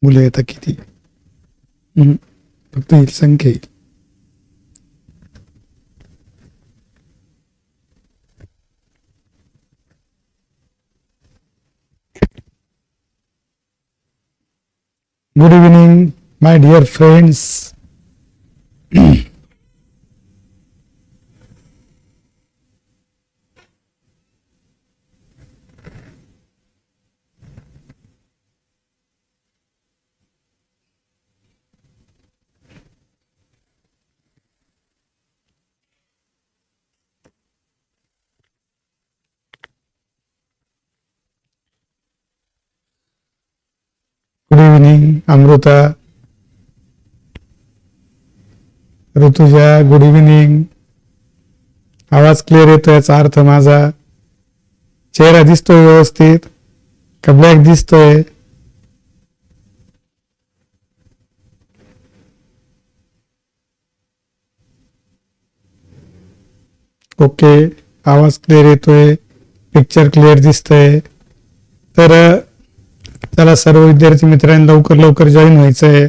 मुलं येतात किती? फक्त येईल संख्या येईल. Good evening my dear friends. Good evening Amruta, Rutuja. Good evening. आवाज क्लिअर येतोय याचा अर्थ माझा? चेहरा दिसतोय व्यवस्थित का ब्लॅक दिसतोय? ओके, आवाज क्लिअर येतोय, पिक्चर क्लिअर दिसतंय. तर चला सर्व विद्यार्थी मित्रांनी लवकर लवकर जॉईन व्हायचंय.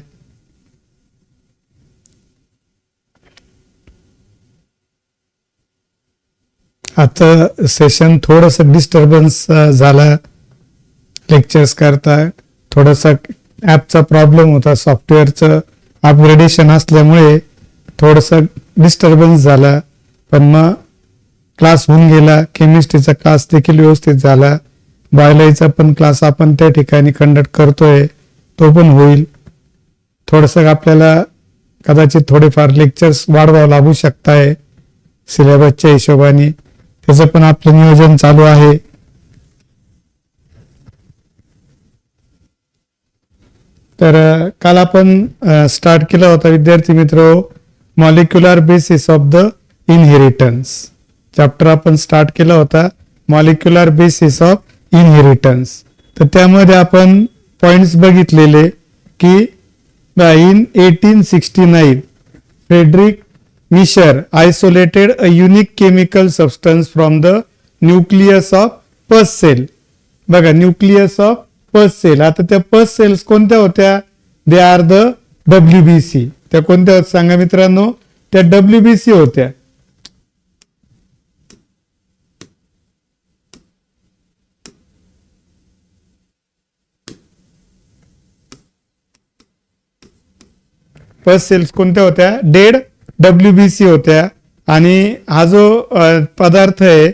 आता सेशन थोडस डिस्टर्बन्स झाला लेक्चर्स करता. थोडासा ऍपचा प्रॉब्लेम होता, सॉफ्टवेअरचं अपग्रेडेशन असल्यामुळे थोडस डिस्टर्बन्स झाला. पण मग क्लास होऊन गेला. केमिस्ट्रीचा क्लास देखील व्यवस्थित झाला. बायोलॉजीचा पण क्लास आपण त्या ठिकाणी कंडक्ट करतोय, तो पण होईल. थोडस आपल्याला कदाचित थोडेफार लेक्चर्स वाढवावं लागू शकताय सिलेबसच्या हिशोबाने. त्याचं पण आपलं नियोजन चालू आहे. तर काल आपण स्टार्ट केला होता विद्यार्थी मित्र, molecular basis of the inheritance chapter आपण स्टार्ट केला होता, मॉलिक्युलर बेसिस ऑफ इनहेरिटन्स. तर त्यामध्ये आपण पॉइंट्स बघितलेले की in 1869 Friedrich Miescher isolated a unique chemical substance from the nucleus of pus cell. बघा, न्यूक्लियस ऑफ पस सेल. आता त्या पस सेल्स कोणत्या होत्या? They are the WBC. त्या कोणत्या होत्या सांगा मित्रांनो? त्या WBC होत्या. पस सेल्स कोणत्या होत्या? डेड WBC होत्या. आणि हा जो पदार्थ आहे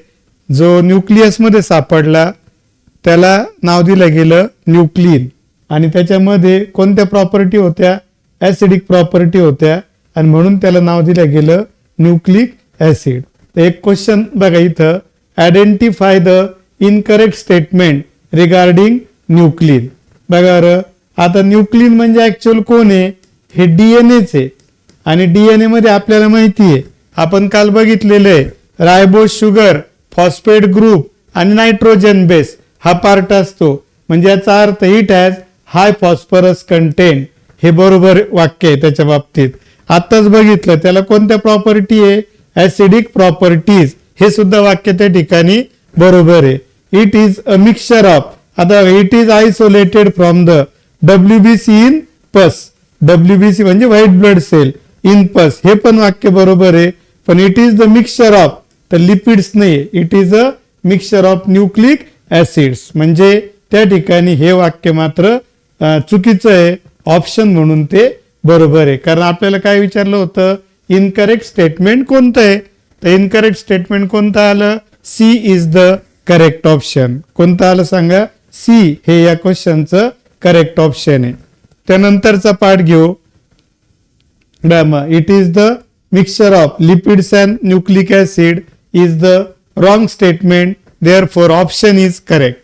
जो न्यूक्लियस मध्ये सापडला त्याला नाव दिलं गेलं न्यूक्लिन. आणि त्याच्यामध्ये कोणत्या प्रॉपर्टी होत्या? ऍसिडिक प्रॉपर्टी होत्या आणि म्हणून त्याला नाव दिलं गेलं न्यूक्लिक ऍसिड. एक क्वेश्चन बघा इथं, identify the incorrect statement regarding nuclein. बघा बरं, आता न्यूक्लिन म्हणजे ऍक्च्युअल कोण आहे? हे डीएनएच आहे. आणि डीएनए मध्ये आपल्याला माहिती आहे, आपण काल बघितलेलं आहे, रायबोस शुगर, फॉस्फेट ग्रुप आणि नायट्रोजन बेस हा पार्ट असतो. म्हणजे याचा earth it has high phosphorus content. हे बरोबर वाक्य आहे त्याच्या बाबतीत. आताच बघितलं त्याला कोणत्या प्रॉपर्टी आहे? Acidic properties. हे सुद्धा वाक्य त्या ठिकाणी बरोबर आहे. It is a mixture of. आता it is isolated from the WBC in pus. WBC म्हणजे white blood cell in pus. हे पण वाक्य बरोबर आहे. पण it is the mixture of, तर लिपिड्स नाही, it is a mixture of nucleic acids. म्हणजे त्या ठिकाणी हे वाक्य मात्र चुकीचं आहे. ऑप्शन म्हणून ते बरोबर आहे. कारण आपल्याला काय विचारलं होतं? इनकरेक्ट स्टेटमेंट कोणतं आहे? तर इनकरेक्ट स्टेटमेंट कोणतं आलं? C is the correct option. कोणतं आलं सांगा? सी हे या क्वेश्चनचं करेक्ट ऑप्शन आहे. त्यानंतरचा पार्ट घेऊ. It is the mixture of lipids and nucleic acid is the wrong statement, therefore option is correct.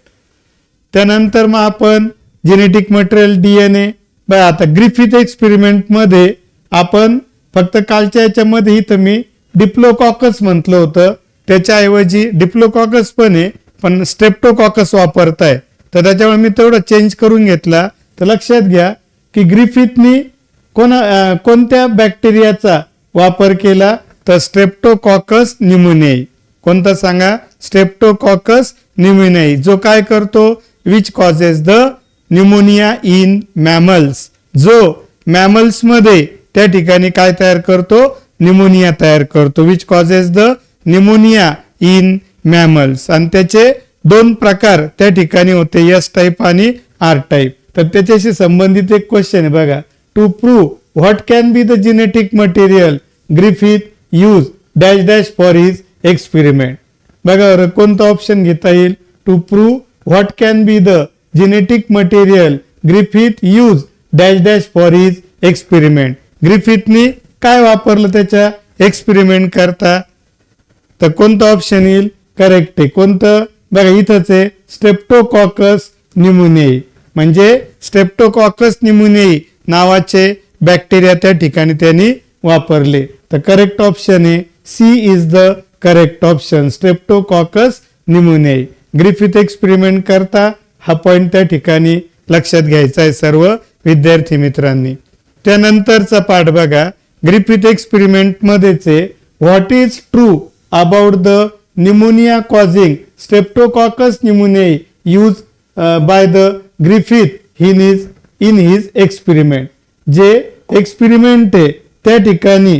त्यानंतर मग आपण जेनेटिक मटेरियल डीएनए. आता ग्रिफिथ एक्सपेरिमेंट मध्ये आपण फक्त कालच्या याच्यामध्ये इथं मी डिप्लोकॉकस म्हटलं होतं, त्याच्याऐवजी डिप्लोकॉकस पण आहे पण स्ट्रेप्टोकॉकस वापरताय, तर त्याच्यामुळे मी तेवढं चेंज करून घेतला. तर लक्षात घ्या की ग्रिफिथनी कोणत्या बॅक्टेरियाचा वापर केला? तर स्ट्रेप्टोकॉकस न्यूमोनियाई. कोणता सांगा? Streptococcus pneumoniae. जो काय करतो? Which causes the pneumonia in mammals, जो मॅमल्स मध्ये त्या ठिकाणी काय तयार करतो, न्यूमोनिया तयार करतो, which causes the pneumonia in mammals. आणि त्याचे दोन प्रकार त्या ठिकाणी होते, एस टाईप आणि आर टाईप. तर त्याच्याशी संबंधित एक क्वेश्चन आहे बघा, to prove what can be the genetic material Griffith use dash dash for his experiment. बघा बरं कोणता ऑप्शन घेता येईल, to prove what can be the genetic material Griffith use dash dash for his experiment. ग्रिफिथनी काय वापरलं त्याच्या experiment करता, तर कोणतं ऑप्शन येईल, करेक्ट आहे. कोणतं, बघा इथंच आहे, स्ट्रेप्टोकॉकस न्यूमोनियाई, म्हणजे स्ट्रेप्टोकॉकस न्यूमोनियाई नावाचे बॅक्टेरिया त्या ठिकाणी त्यांनी वापरले. तर करेक्ट ऑप्शन आहे C is the correct option, Streptococcus pneumoniae. Griffith experiment करता हा पॉइंट त्या ठिकाणी लक्षात घ्यायचा आहे सर्व विद्यार्थी मित्रांनी. त्यानंतरचा पाठ बघा, ग्रिफिथ एक्सपेरिमेंट मध्येच what is true about the pneumonia causing streptococcus pneumoniae used by the Griffith in his experiment. जे एक्सपेरिमेंट आहे त्या ठिकाणी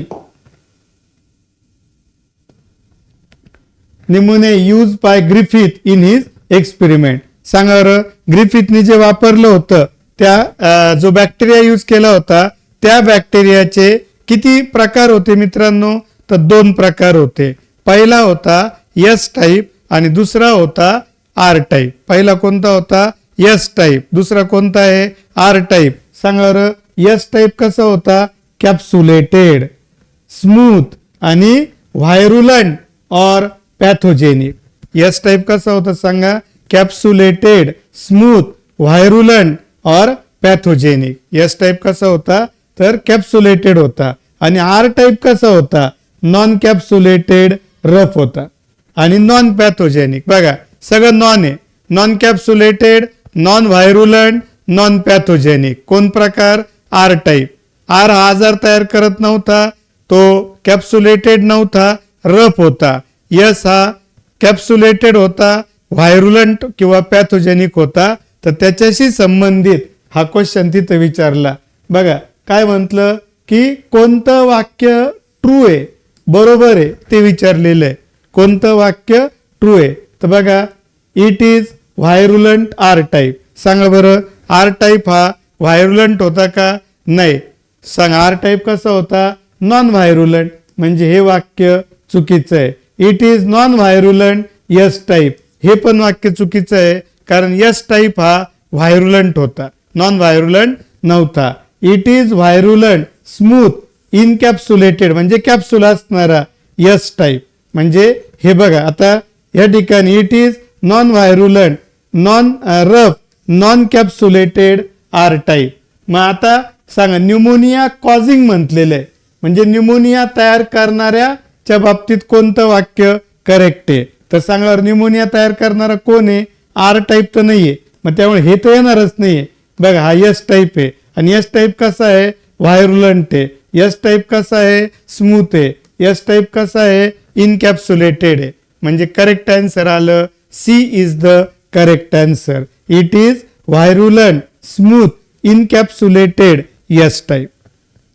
pneumonia use by Griffith in his experiment. सांगा बरं, ग्रिफिथने जे वापरलं होतं त्या जो बॅक्टेरिया यूज केला होता त्या बॅक्टेरियाचे किती प्रकार होते मित्रांनो, तर दोन प्रकार होते. पहिला होता एस टाईप आणि दुसरा होता आर टाईप. पहिला कोणता होता, एस टाईप, दुसरा कोणता आहे, आर टाईप. सांगा बरं, एस टाईप कसा होता, कॅप्सुलेटेड, स्मूथ आणि व्हायरुलंट और पॅथोजेनिक. एस टाईप कसा होता सांगा, कॅप्सुलेटेड, स्मूथ, व्हायरुलंट और पॅथोजेनिक. एस टाईप कसा होता, तर कॅप्सुलेटेड होता. आणि आर टाईप कसा होता, नॉन कॅप्सुलेटेड, रफ होता आणि नॉन पॅथोजेनिक. बघा सगळं नॉन आहे, non कॅप्सुलेटेड, non virulent, non pathogenic. कोण प्रकार, आर टाईप. आर हा आजार तयार करत नव्हता, तो कॅप्सुलेटेड नव्हता, रफ होता. यस हा कॅप्सुलेटेड होता, व्हायरुलंट किंवा पॅथोजेनिक होता. तर त्याच्याशी संबंधित हा क्वेश्चन तिथं विचारला. बघा काय म्हटलं की कोणतं वाक्य ट्रू आहे, बरोबर आहे ते विचारलेलं आहे. कोणतं वाक्य ट्रू आहे, तर बघा इट इज व्हायरुलंट आर टाईप. सांगा बरं, आर टाईप हा व्हायरुलंट होता का, नाही. सांगा आर टाईप कसा होता, नॉन व्हायरुलंट, म्हणजे हे वाक्य चुकीचं आहे. It is non virulent S type, हे पण वाक्य चुकीचं आहे, कारण यस टाईप हा व्हायरुलंट होता, नॉन व्हायरुलंट नव्हता. इट इज व्हायरुलंट स्मूथ इनकॅप्सुलेटेड, म्हणजे कॅप्सूल असणारा यस टाईप. म्हणजे हे बघा आता या ठिकाणी it is non virulent, non rough, non capsulated R type. मग आता सांगा न्यूमोनिया कॉझिंग म्हटलेलं आहे, म्हणजे न्यूमोनिया तयार करणाऱ्याच्या बाबतीत कोणतं वाक्य करेक्ट आहे, तर सांगा न्यूमोनिया तयार करणारा कोण आहे, आर टाईप तर नाहीये, मग त्यामुळे हे तर येणारच नाहीये. बघा हा यस टाईप आहे आणि यस टाईप कसा आहे, व्हायरुलंट आहे. यस टाईप कसा आहे, स्मूथ आहे. यस टाईप कसा आहे, इनकॅप्सुलेटेड आहे. म्हणजे करेक्ट आन्सर आलं C is the correct answer. It is virulent smooth encapsulated S type.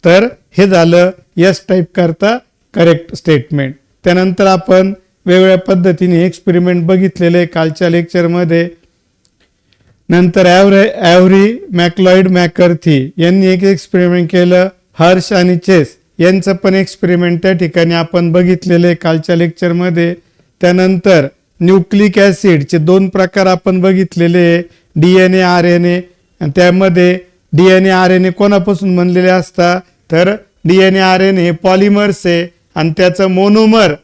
तर हे झालं यस टाईप करता करेक्ट स्टेटमेंट. त्यानंतर आपण वेगवेगळ्या पद्धतीने एक्सपेरिमेंट बघितलेले कालच्या लेक्चरमध्ये. नंतर ॲव्हरी मॅक्लॉइड मॅकर्थी यांनी एक एक्सपेरिमेंट केलं, हर्ष आणि चेस यांचं पण एक्सपेरिमेंट त्या ठिकाणी आपण बघितलेले कालच्या लेक्चरमध्ये. त्यानंतर न्यूक्लिक ॲसिडचे दोन प्रकार आपण बघितलेले, DNA RNA. त्यामध्ये DNA RNA कोणापासून बनलेले असतात, तर DNA RNA हे पॉलिमर्स आहे आणि त्याचं मोनोमर,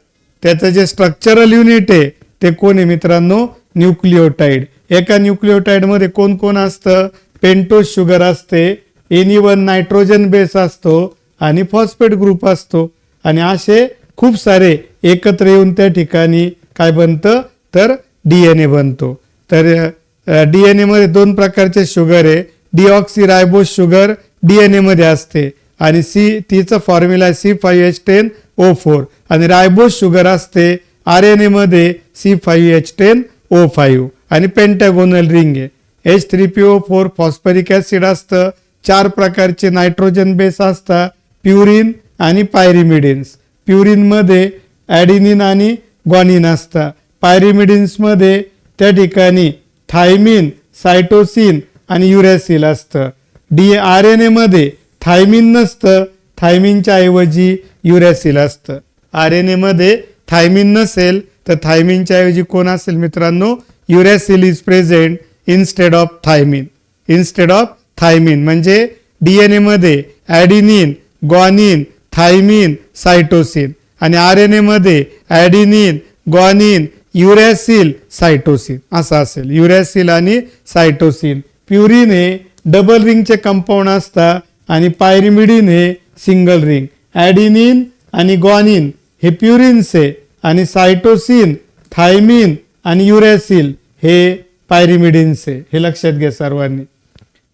त्याचं जे स्ट्रक्चरल युनिट आहे ते कोण आहे मित्रांनो, न्यूक्लिओटाइड. एका न्यूक्लिओटाइड मध्ये कोण कोण असतं, पेंटोज शुगर असते, NE1 नायट्रोजन बेस असतो आणि फॉस्फेट ग्रुप असतो. आणि असे खूप सारे एकत्र येऊन त्या ठिकाणी काय बनतं, तर DNA बनतो. तर DNA मध्ये दोन प्रकारचे शुगर आहे, डिऑक्सिरायबोस शुगर DNA मध्ये असते आणि तिचा फॉर्म्युला C5H10O4 आणि रायबोस शुगर असते RNA मध्ये C5H10O5 आणि पेंटागोनल रिंग आहे. H3PO4 फॉस्फरिक ऍसिड असतं, 4 प्रकारचे नायट्रोजन बेस असतात, प्युरिन आणि पायरिमिडिन्स. प्युरिन मध्ये ॲडिनिन आणि ग्वानिन असतात. पायरिमिडिन्स मध्ये त्या ठिकाणी थायमिन, सायटोसिन आणि युरॅसिल असतं. RNA मध्ये थायमिन नसतं, थायमिनच्या ऐवजी युरॅसिल असतं. RNA मध्ये थायमिन नसेल तर थायमिनच्या ऐवजी कोण असेल मित्रांनो? Uracil is present instead of thymine. Instead of thymine म्हणजे DNA मध्ये ॲडिनिन, ग्वानिन, थायमिन, सायटोसिन आणि RNA मध्ये ॲडिनिन, ग्वानिन, युरॅसिल, सायटोसिन असं असेल. युरॅसिल आणि सायटोसिन. प्युरिन हे डबल रिंगचे कंपाऊंड असतात आणि पायरिमिडिन हे सिंगल रिंग. ॲडिनिन आणि ग्वानिन हे प्युरिन्स आहे आणि सायटोसिन, थायमिन आणि युरॅसिल हे पायरिमिडिन्स आहे. हे लक्षात घ्या सर्वांनी.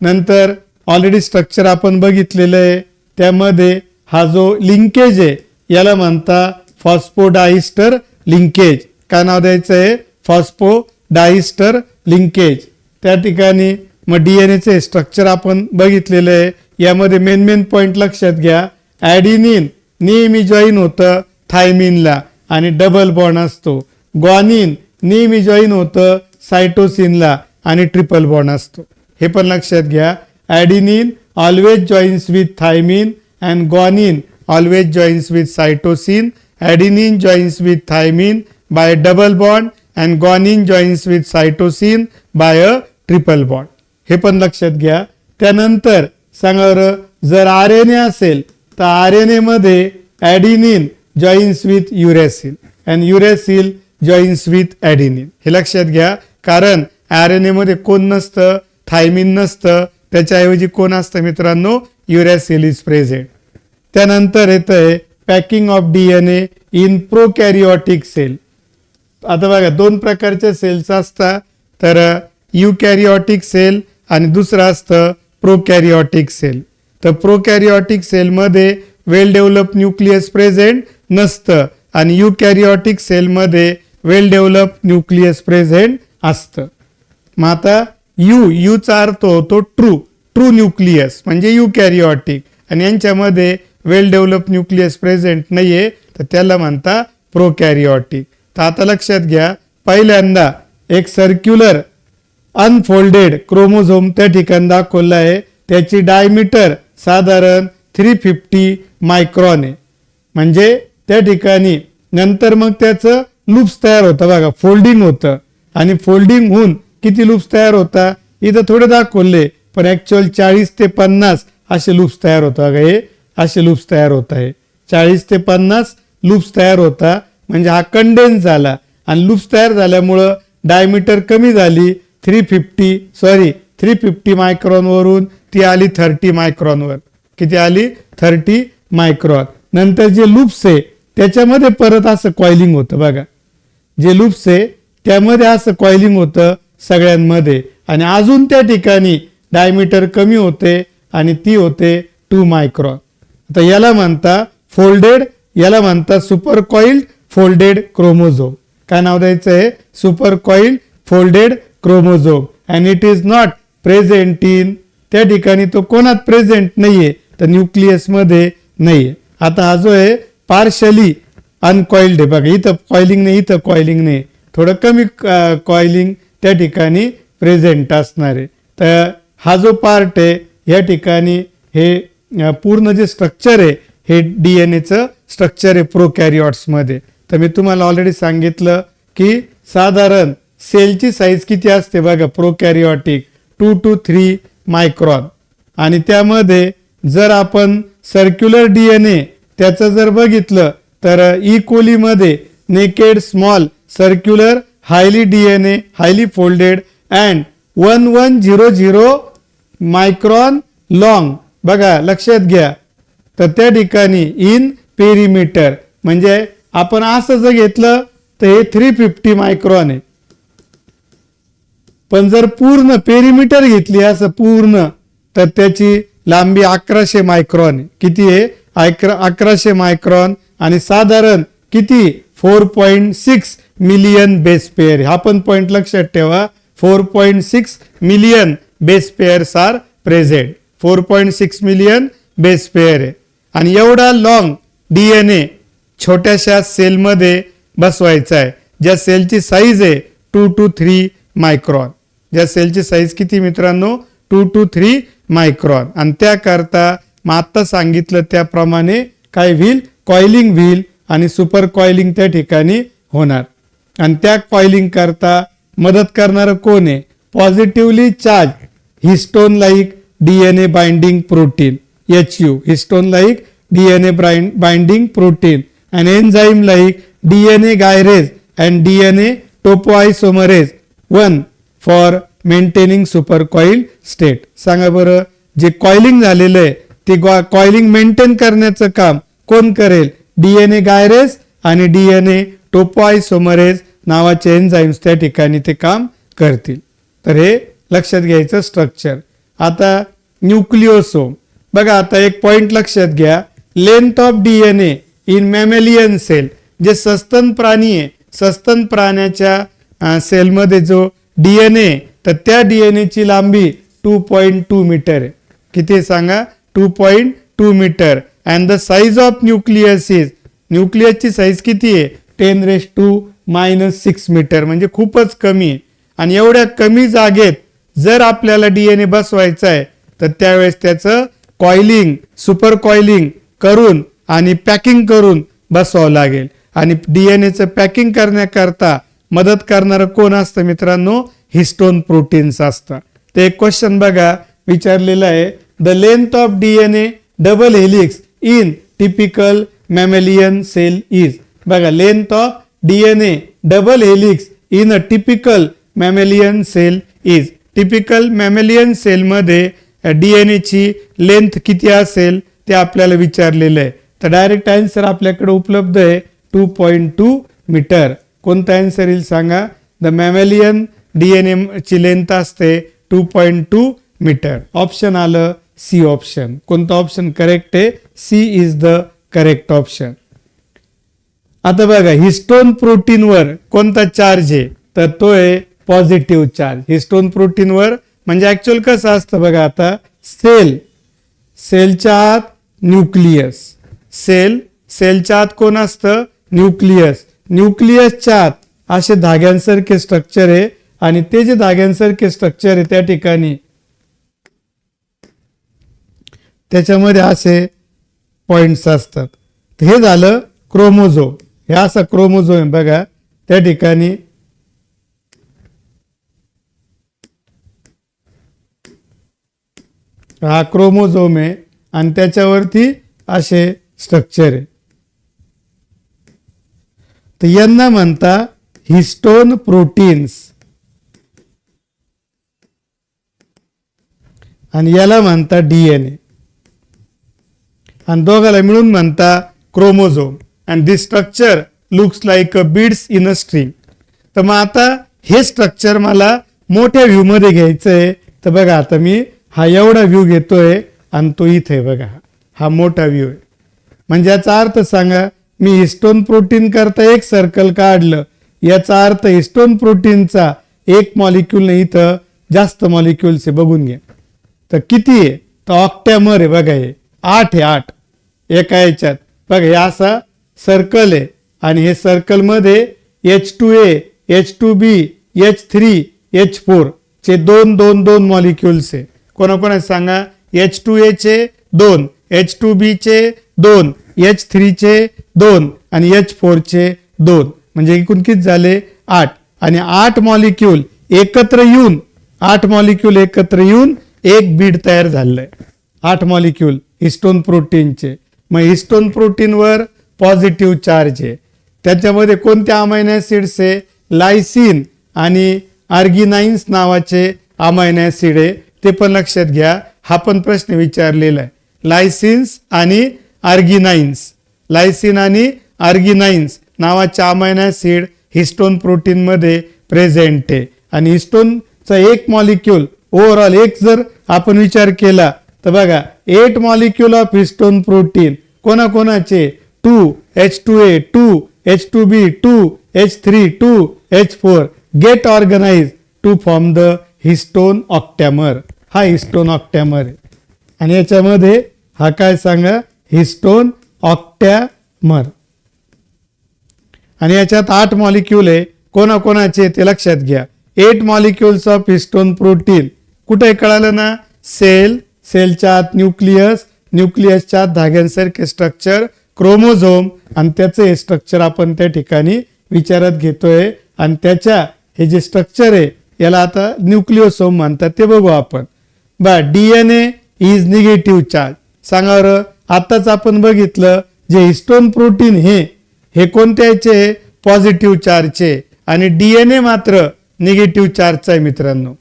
नंतर ऑलरेडी स्ट्रक्चर आपण बघितलेलं आहे. त्यामध्ये हा जो लिंकेज आहे याला म्हणता फॉस्फोडाईस्टर लिंकेज. काय नाव द्यायचं आहे? फॉस्फोडाईस्टर लिंकेज. त्या ठिकाणी मग DNAचे स्ट्रक्चर आपण बघितलेलं आहे. यामध्ये मेन पॉइंट लक्षात घ्या. ॲडिनिन नेहमी जॉईन होतं थायमिनला आणि डबल बॉन्ड असतो. ग्वानिन नेहमी जॉईन होतं सायटोसिनला आणि ट्रिपल बॉन्ड असतो. हे पण लक्षात घ्या. Adenine always joins with thymine and guanine always joins with cytosine. Adenine joins with thymine by double bond and guanine joins with cytosine by a triple bond. हे पण लक्षात घ्या. त्यानंतर सांगा जर RNA असेल तर RNA मध्ये adenine joins with uracil and uracil joins with adenine. हे लक्षात घ्या. कारण RNA मध्ये कोण नसतं? थायमिन नसतं. त्याच्याऐवजी कोण असतं मित्रांनो? Uracil is present. त्यानंतर येतंय packing of DNA in prokaryotic cell. आता बघा 2 प्रकारचे सेल्स असतात. तर युकॅरिओटिक सेल आणि दुसरं असतं प्रोकॅरिओटिक सेल. तर प्रोकॅरिओटिक सेलमध्ये वेल डेव्हलप न्यूक्लियस प्रेझेंट नसतं आणि युकॅरिओटिक सेलमध्ये वेल डेव्हलप न्यूक्लियस प्रेझेंट असतं. मग आता यूचा अर्थ होतो ट्रू न्यूक्लियस म्हणजे युकॅरिओटिक आणि यांच्यामध्ये वेल डेव्हलप न्यूक्लियस प्रेझेंट नाहीये तर त्याला म्हणता प्रोकॅरिओटिक. तर आता लक्षात घ्या. पहिल्यांदा एक सर्क्युलर अनफोल्डेड क्रोमोझोम त्या ठिकाणी दाखवला आहे. त्याची डायमीटर साधारण 350 मायक्रॉन आहे. म्हणजे त्या ठिकाणी नंतर मग त्याचं लूप्स तयार होतं बघा. फोल्डिंग होतं आणि फोल्डिंग होऊन किती लूप्स तयार होता इथं थोडे दाखवले पण ऍक्च्युअल 40 ते 50 असे लूप्स तयार होता. हे असे लूप्स तयार होत आहे. 40 ते 50 लूप्स तयार होता म्हणजे हा कंडेन्स झाला आणि लूप्स तयार झाल्यामुळं डायमीटर कमी झाली. 350 मायक्रॉन वरून ती आली 30 मायक्रॉन वर. किती आली? 30 मायक्रॉन. नंतर जे लूप्स आहे त्याच्यामध्ये परत असं कॉइलिंग होतं बघा. जे लूप्स आहे त्यामध्ये असं कॉइलिंग होतं सगळ्यांमध्ये आणि अजून त्या ठिकाणी डायमीटर कमी होते आणि ती होते 2 मायक्रॉन. आता याला म्हणता फोल्डेड, याला म्हणता सुपर कॉइल्ड फोल्डेड क्रोमोझोम. काय नाव द्यायचं आहे? Super coiled folded chromosome. And it is not present in. त्या ठिकाणी तो कोणात प्रेझेंट नाहीये तर न्यूक्लियस मध्ये नाहीये. आता हा जो आहे पार्शली अनकॉइल्ड आहे बघा. इथं कॉइलिंग नाही, इथं कॉइलिंग नाही, थोडं कमी कॉइलिंग त्या ठिकाणी प्रेझेंट असणार आहे. तर हा जो पार्ट आहे या ठिकाणी हे पूर्ण जे स्ट्रक्चर आहे हे DNAचं स्ट्रक्चर आहे प्रोकॅरिओट्स मध्ये. तर मी तुम्हाला ऑलरेडी सांगितलं की साधारण सेलची साईज किती असते बघा प्रोकॅरिओटिक 2 to 3 मायक्रॉन. आणि त्यामध्ये जर आपण सर्क्युलर DNA त्याचं जर बघितलं तर ई कोली मध्ये naked small circular highly DNA highly folded and 1100 micron long. बघा लक्षात घ्या. तर त्या ठिकाणी इन पेरिमीटर म्हणजे आपण असं जर घेतलं तर हे 350 मायक्रॉन आहे. पण जर पूर्ण पेरिमीटर घेतली असं पूर्ण तर त्याची लांबी 1100 मायक्रॉन आहे. किती आहे? 1100 मायक्रॉन. आणि साधारण किती? 4.6 मिलियन बेस पेअर. हा पण पॉइंट लक्षात ठेवा. 4.6 million base pairs are present. 4.6 million base pair आहे. आणि एवढा लॉंग DNA छोट्याशा सेलमध्ये बसवायचा आहे, ज्या सेलची साईज आहे 2 to 3 मायक्रॉन. ज्या सेलची साईज किती मित्रांनो? 2 to 3 मायक्रॉन. आणि त्याकरता मग आत्ता सांगितलं त्याप्रमाणे काय व्हील? कॉइलिंग व्हील आणि सुपर कॉइलिंग त्या ठिकाणी होणार. आणि त्या कॉइलिंग करता मदत करणारं कोण आहे? Positively charge histone like DNA binding protein HU, histone like DNA binding protein, and enzyme like DNA gyrase and DNA topoisomerase 1 for maintaining supercoiled state. सांगा बरं, जे कॉइलिंग झालेलं आहे ते कॉइलिंग मेंटेन करण्याचं काम कोण करेल? DNA गायरेज आणि DNA टोपोआयसोमरेज नावाचे एन्झाईम्स त्या ठिकाणी ते काम करतील. तर हे लक्षात घ्यायचं स्ट्रक्चर. आता न्यूक्लिओसोम बघा, आता एक पॉइंट लक्षात घ्या. Length of DNA in mammalian cell, जे सस्तन प्राणी आहे, सस्तन प्राण्याच्या सेलमध्ये जो DNA, तर त्या DNA ची लांबी 2.2 मीटर आहे. किती सांगा? 2.2 metre. And the size of nucleus is, न्यूक्लियसची साईज किती आहे? 10⁻⁻⁶ मीटर, म्हणजे खूपच कमी आहे. आणि एवढ्या कमी जागेत जर आपल्याला DNA बसवायचा आहे तर त्यावेळेस त्याचं कॉइलिंग, सुपर कॉइलिंग करून आणि पॅकिंग करून बसवावं लागेल. आणि DNAचं पॅकिंग करण्याकरता मदत करणारं कोण असतं मित्रांनो? हिस्टोन प्रोटीन्स असतात. ते एक क्वेश्चन बघा विचारलेला आहे. The length of DNA double helix in typical mammalian cell is. बघा, length of DNA double helix in a typical mammalian cell is. Typical mammalian सेलमध्ये DNA ची लेंथ किती असेल ते आपल्याला विचारलेलं आहे. तर डायरेक्ट आन्सर आपल्याकडे उपलब्ध आहे 2.2 मीटर. कोणता आन्सर येईल सांगा? द मॅमेलियन DNA ची लेंथ असते 2.2 मीटर. ऑप्शन आलं सी ऑप्शन. कोणतं ऑप्शन करेक्ट आहे? C is the correct option. आता बघा, हिस्टोन प्रोटीनवर कोणता चार्ज आहे? तर तो आहे पॉझिटिव्ह चार्ज. हिस्टोन प्रोटीनवर म्हणजे ऍक्च्युअल कसं असतं बघा, आता सेलच्या आत न्यूक्लियस, सेलच्या आत कोण असतं? न्यूक्लियस. न्यूक्लियसच्या आत असे धाग्यांसारखे स्ट्रक्चर आहे आणि ते जे धाग्यांसारखे स्ट्रक्चर आहे त्या ठिकाणी त्याच्यामध्ये असे पॉइंट्स असतात. हे झालं क्रोमोझोम. हे असा क्रोमोझोम आहे बघा, त्या ठिकाणी हा क्रोमोझोम आहे आणि त्याच्यावरती असे स्ट्रक्चर आहे. तर यांना म्हणता हिस्टोन प्रोटीन्स आणि याला म्हणता DNA आणि दोघाला मिळून म्हणता chromosome. And this structure looks like a beads in a string. तर मग आता हे स्ट्रक्चर मला मोठ्या व्ह्यू मध्ये घ्यायचं आहे. तर बघा, आता मी हा एवढा व्ह्यू घेतोय आणि तो इथे बघा, हा मोठा व्ह्यू आहे. म्हणजे याचा अर्थ सांगा, मी हिस्टोन प्रोटीन करता एक सर्कल काढलं, याचा अर्थ हिस्टोन प्रोटीनचा एक मॉलिक्यूल नाही, इथं जास्त मॉलिक्युल्स आहे. बघून घ्या तर किती आहे? तर ऑक्टॅमर आहे बघा, हे 8 आहे. 8 एका याच्यात बघा, हे असा सर्कल आहे आणि हे सर्कल मध्ये H2A, H2B, H3, H4 चे 2 मॉलिक्युल्स आहे. कोणाकोणा सांगा? H2A चे 2, H2B चे 2, H3 चे 2 आणि H4 चे 2, म्हणजे एकूण किती झाले? 8. आणि 8 मॉलिक्यूल एकत्र येऊन, 8 मॉलिक्यूल एकत्र येऊन एक बीड तयार झालंय. 8 मॉलिक्यूल हिस्टोन प्रोटीनचे. मग हिस्टोन प्रोटीनवर पॉझिटिव्ह चार्ज आहे. त्याच्यामध्ये कोणत्या अमायनो ऍसिड्स आहे? लायसिन आणि आर्गिनाइन्स नावाचे अमायनो ऍसिड आहे. ते पण लक्षात घ्या, हा पण प्रश्न विचारलेला आहे. लायसिन्स आणि आर्गिनाइन्स, लायसिन आणि आर्गिनाइन्स नावाचे अमायनो ऍसिड हिस्टोन प्रोटीन मध्ये प्रेझेंट आहे. आणि हिस्टोनचा एक मॉलिक्यूल ओव्हरऑल एक जर आपण विचार केला तर बघा, 8 मॉलिक्यूल ऑफ हिस्टोन प्रोटीन कोणाकोणाचे? 2 H2A, 2 H2B, 2 H3, 2 H4 get organise to form the histone octamer. हा हिस्टोन ऑक्टॅमर आहे आणि याच्यामध्ये हा काय सांगा, हिस्टोन ऑक्टॅमर. आणि याच्यात 8 मॉलिक्यूल आहे. कोणाकोणाचे ते लक्षात घ्या. 8 मॉलिक्युल्स ऑफ हिस्टोन प्रोटीन. कुठे कळालं ना, सेलच्या आत न्यूक्लियस, न्यूक्लियसच्या आत धाग्यांसारखे स्ट्रक्चर, क्रोमोझोम, आणि त्याचं हे स्ट्रक्चर आपण त्या ठिकाणी विचारात घेतोय. आणि त्याच्या हे जे स्ट्रक्चर आहे याला आता न्यूक्लिओसोम म्हणतात, ते बघू आपण. DNA is negative charge. सांगा बरं, आताच आपण बघितलं जे हिस्टोन प्रोटीन हे कोणत्याचे, पॉझिटिव्ह चार्जचे, आणि डीएनए मात्र निगेटिव्ह चार्जचा आहे मित्रांनो.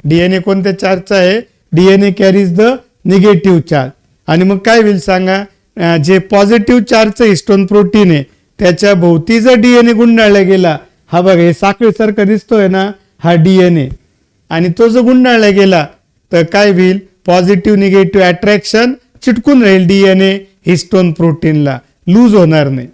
डीएनए कोणत्या चार्जचा आहे, DNA carries the negative charge. आणि मग काय होईल सांगा, जे पॉझिटिव्ह चार्जचं हिस्टोन प्रोटीन आहे त्याच्या भोवती जर डीएनए गुंडाळला गेला, हा बघा हे साखळीसारखा दिसतोय ना, हा डीएनए, आणि तो जो गुंडाळला गेला तर काय होईल, पॉझिटिव्ह निगेटिव्ह अट्रॅक्शन चिटकून राहील डीएनए हिस्टोन प्रोटीनला, लूज होणार नाही,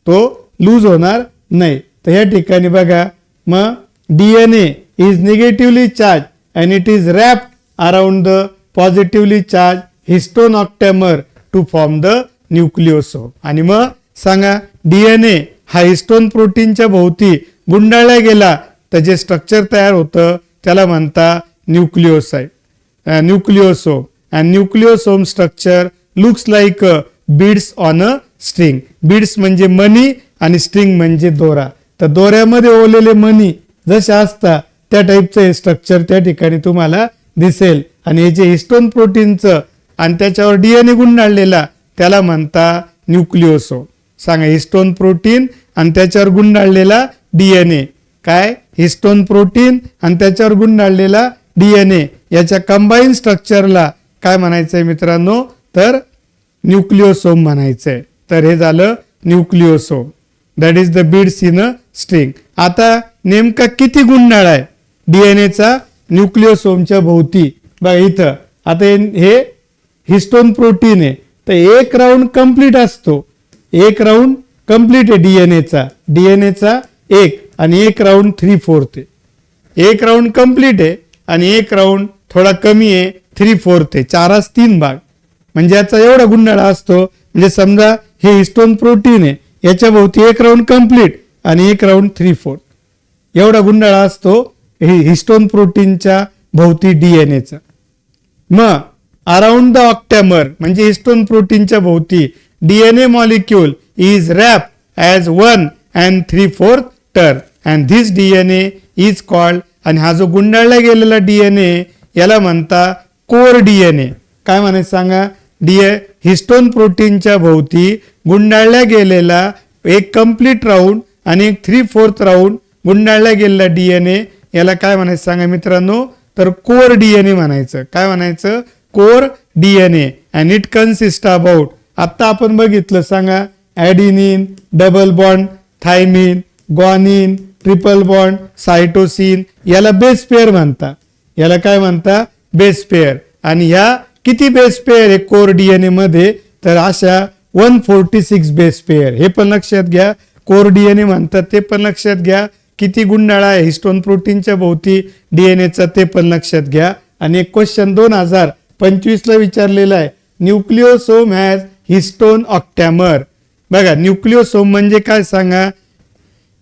तो लूज होणार नाही. तर या ठिकाणी बघा, मग DNA is negatively charge and it is wrapped around the positively charge histone octamer to form the nucleosome. आणि मग सांगा, डीएनए हा हिस्टोन प्रोटीनच्या भोवती गुंडाळला गेला तर जे स्ट्रक्चर तयार होतं त्याला म्हणता nucleoside, nucleosome. And nucleosome structure looks like beads on a string. Beads म्हणजे मणी आणि स्ट्रिंग म्हणजे दोरा. तर दोऱ्यामध्ये ओलेले मणी जसे असतात त्या टाईपचं हे स्ट्रक्चर त्या ठिकाणी तुम्हाला दिसेल. आणि हे जे हिस्टोन प्रोटीनचं आणि त्याच्यावर डीएनए गुंडाळलेला त्याला म्हणता न्यूक्लिओसोम. सांगा, हिस्टोन प्रोटीन आणि त्याच्यावर गुंडाळलेला डीएनए, काय, हिस्टोन प्रोटीन आणि त्याच्यावर गुंडाळलेला डीएनए, याच्या कंबाईन स्ट्रक्चरला काय म्हणायचंय मित्रांनो, तर न्यूक्लिओसोम म्हणायचंय. तर हे झालं nucleosome, that is the beads in a string. आता नेमका किती गुंडाळ आहे डीएनएचा न्यूक्लिओसोमच्या भोवती, बघा इथं. आता हे हिस्टोन प्रोटीन आहे तर एक राऊंड कंप्लीट असतो, एक राऊंड कंप्लीट आहे डीएनएचा एक, आणि एक राऊंड 3/4 आहे. एक राऊंड कंप्लीट आहे आणि एक राऊंड थोडा कमी आहे, 3/4 आहे. 4/3 भाग म्हणजे याचा एवढा गुंडाळा असतो. म्हणजे समजा हे हिस्टोन प्रोटीन आहे, याच्या भोवती एक राऊंड कंप्लीट आणि एक राऊंड 3/4 एवढा गुंडाळा असतो हिस्टोन प्रोटीनच्या भोवती डीएनएचा. मग अराउंड द ऑक्टॅमर म्हणजे हिस्टोन प्रोटीनच्या भोवती DNA molecule is wrap as 1 and 3/4 turn and this DNA is called. आणि हा जो गुंडाळला गेलेला डीएनए याला म्हणता कोर डीएनए. काय म्हणायचं सांगा, हिस्टोन प्रोटीनच्या भोवती गुंडाळला गेलेला एक कंप्लीट राऊंड आणि एक 3/4 राऊंड गुंडाळला गेलेला डीएनए याला काय म्हणायचं सांगा मित्रांनो, तर कोर डीएनए म्हणायचं. काय म्हणायचं, core DNA. And it consist about, आता आपण बघितलं सांगा, adenine, double bond, thymine, guanine, triple bond, cytosine, याला बेस पेअर म्हणता. याला काय म्हणता, बेस पेअर. आणि ह्या किती बेस पेअर आहे कोर डीएनए मध्ये, तर अशा 146 बेस पेअर. हे पण लक्षात घ्या, कोर डीएनए म्हणतात ते पण लक्षात घ्या. किती गुंडाळा आहे हिस्टोन प्रोटीनच्या भोवती डीएनएचा ते पण लक्षात घ्या. आणि एक क्वेश्चन 2025 ला विचारलेला आहे, न्यूक्लिओसोम हॅज हिस्टोन ऑक्टॅमर. बघा, न्यूक्लिओसोम म्हणजे काय सांगा,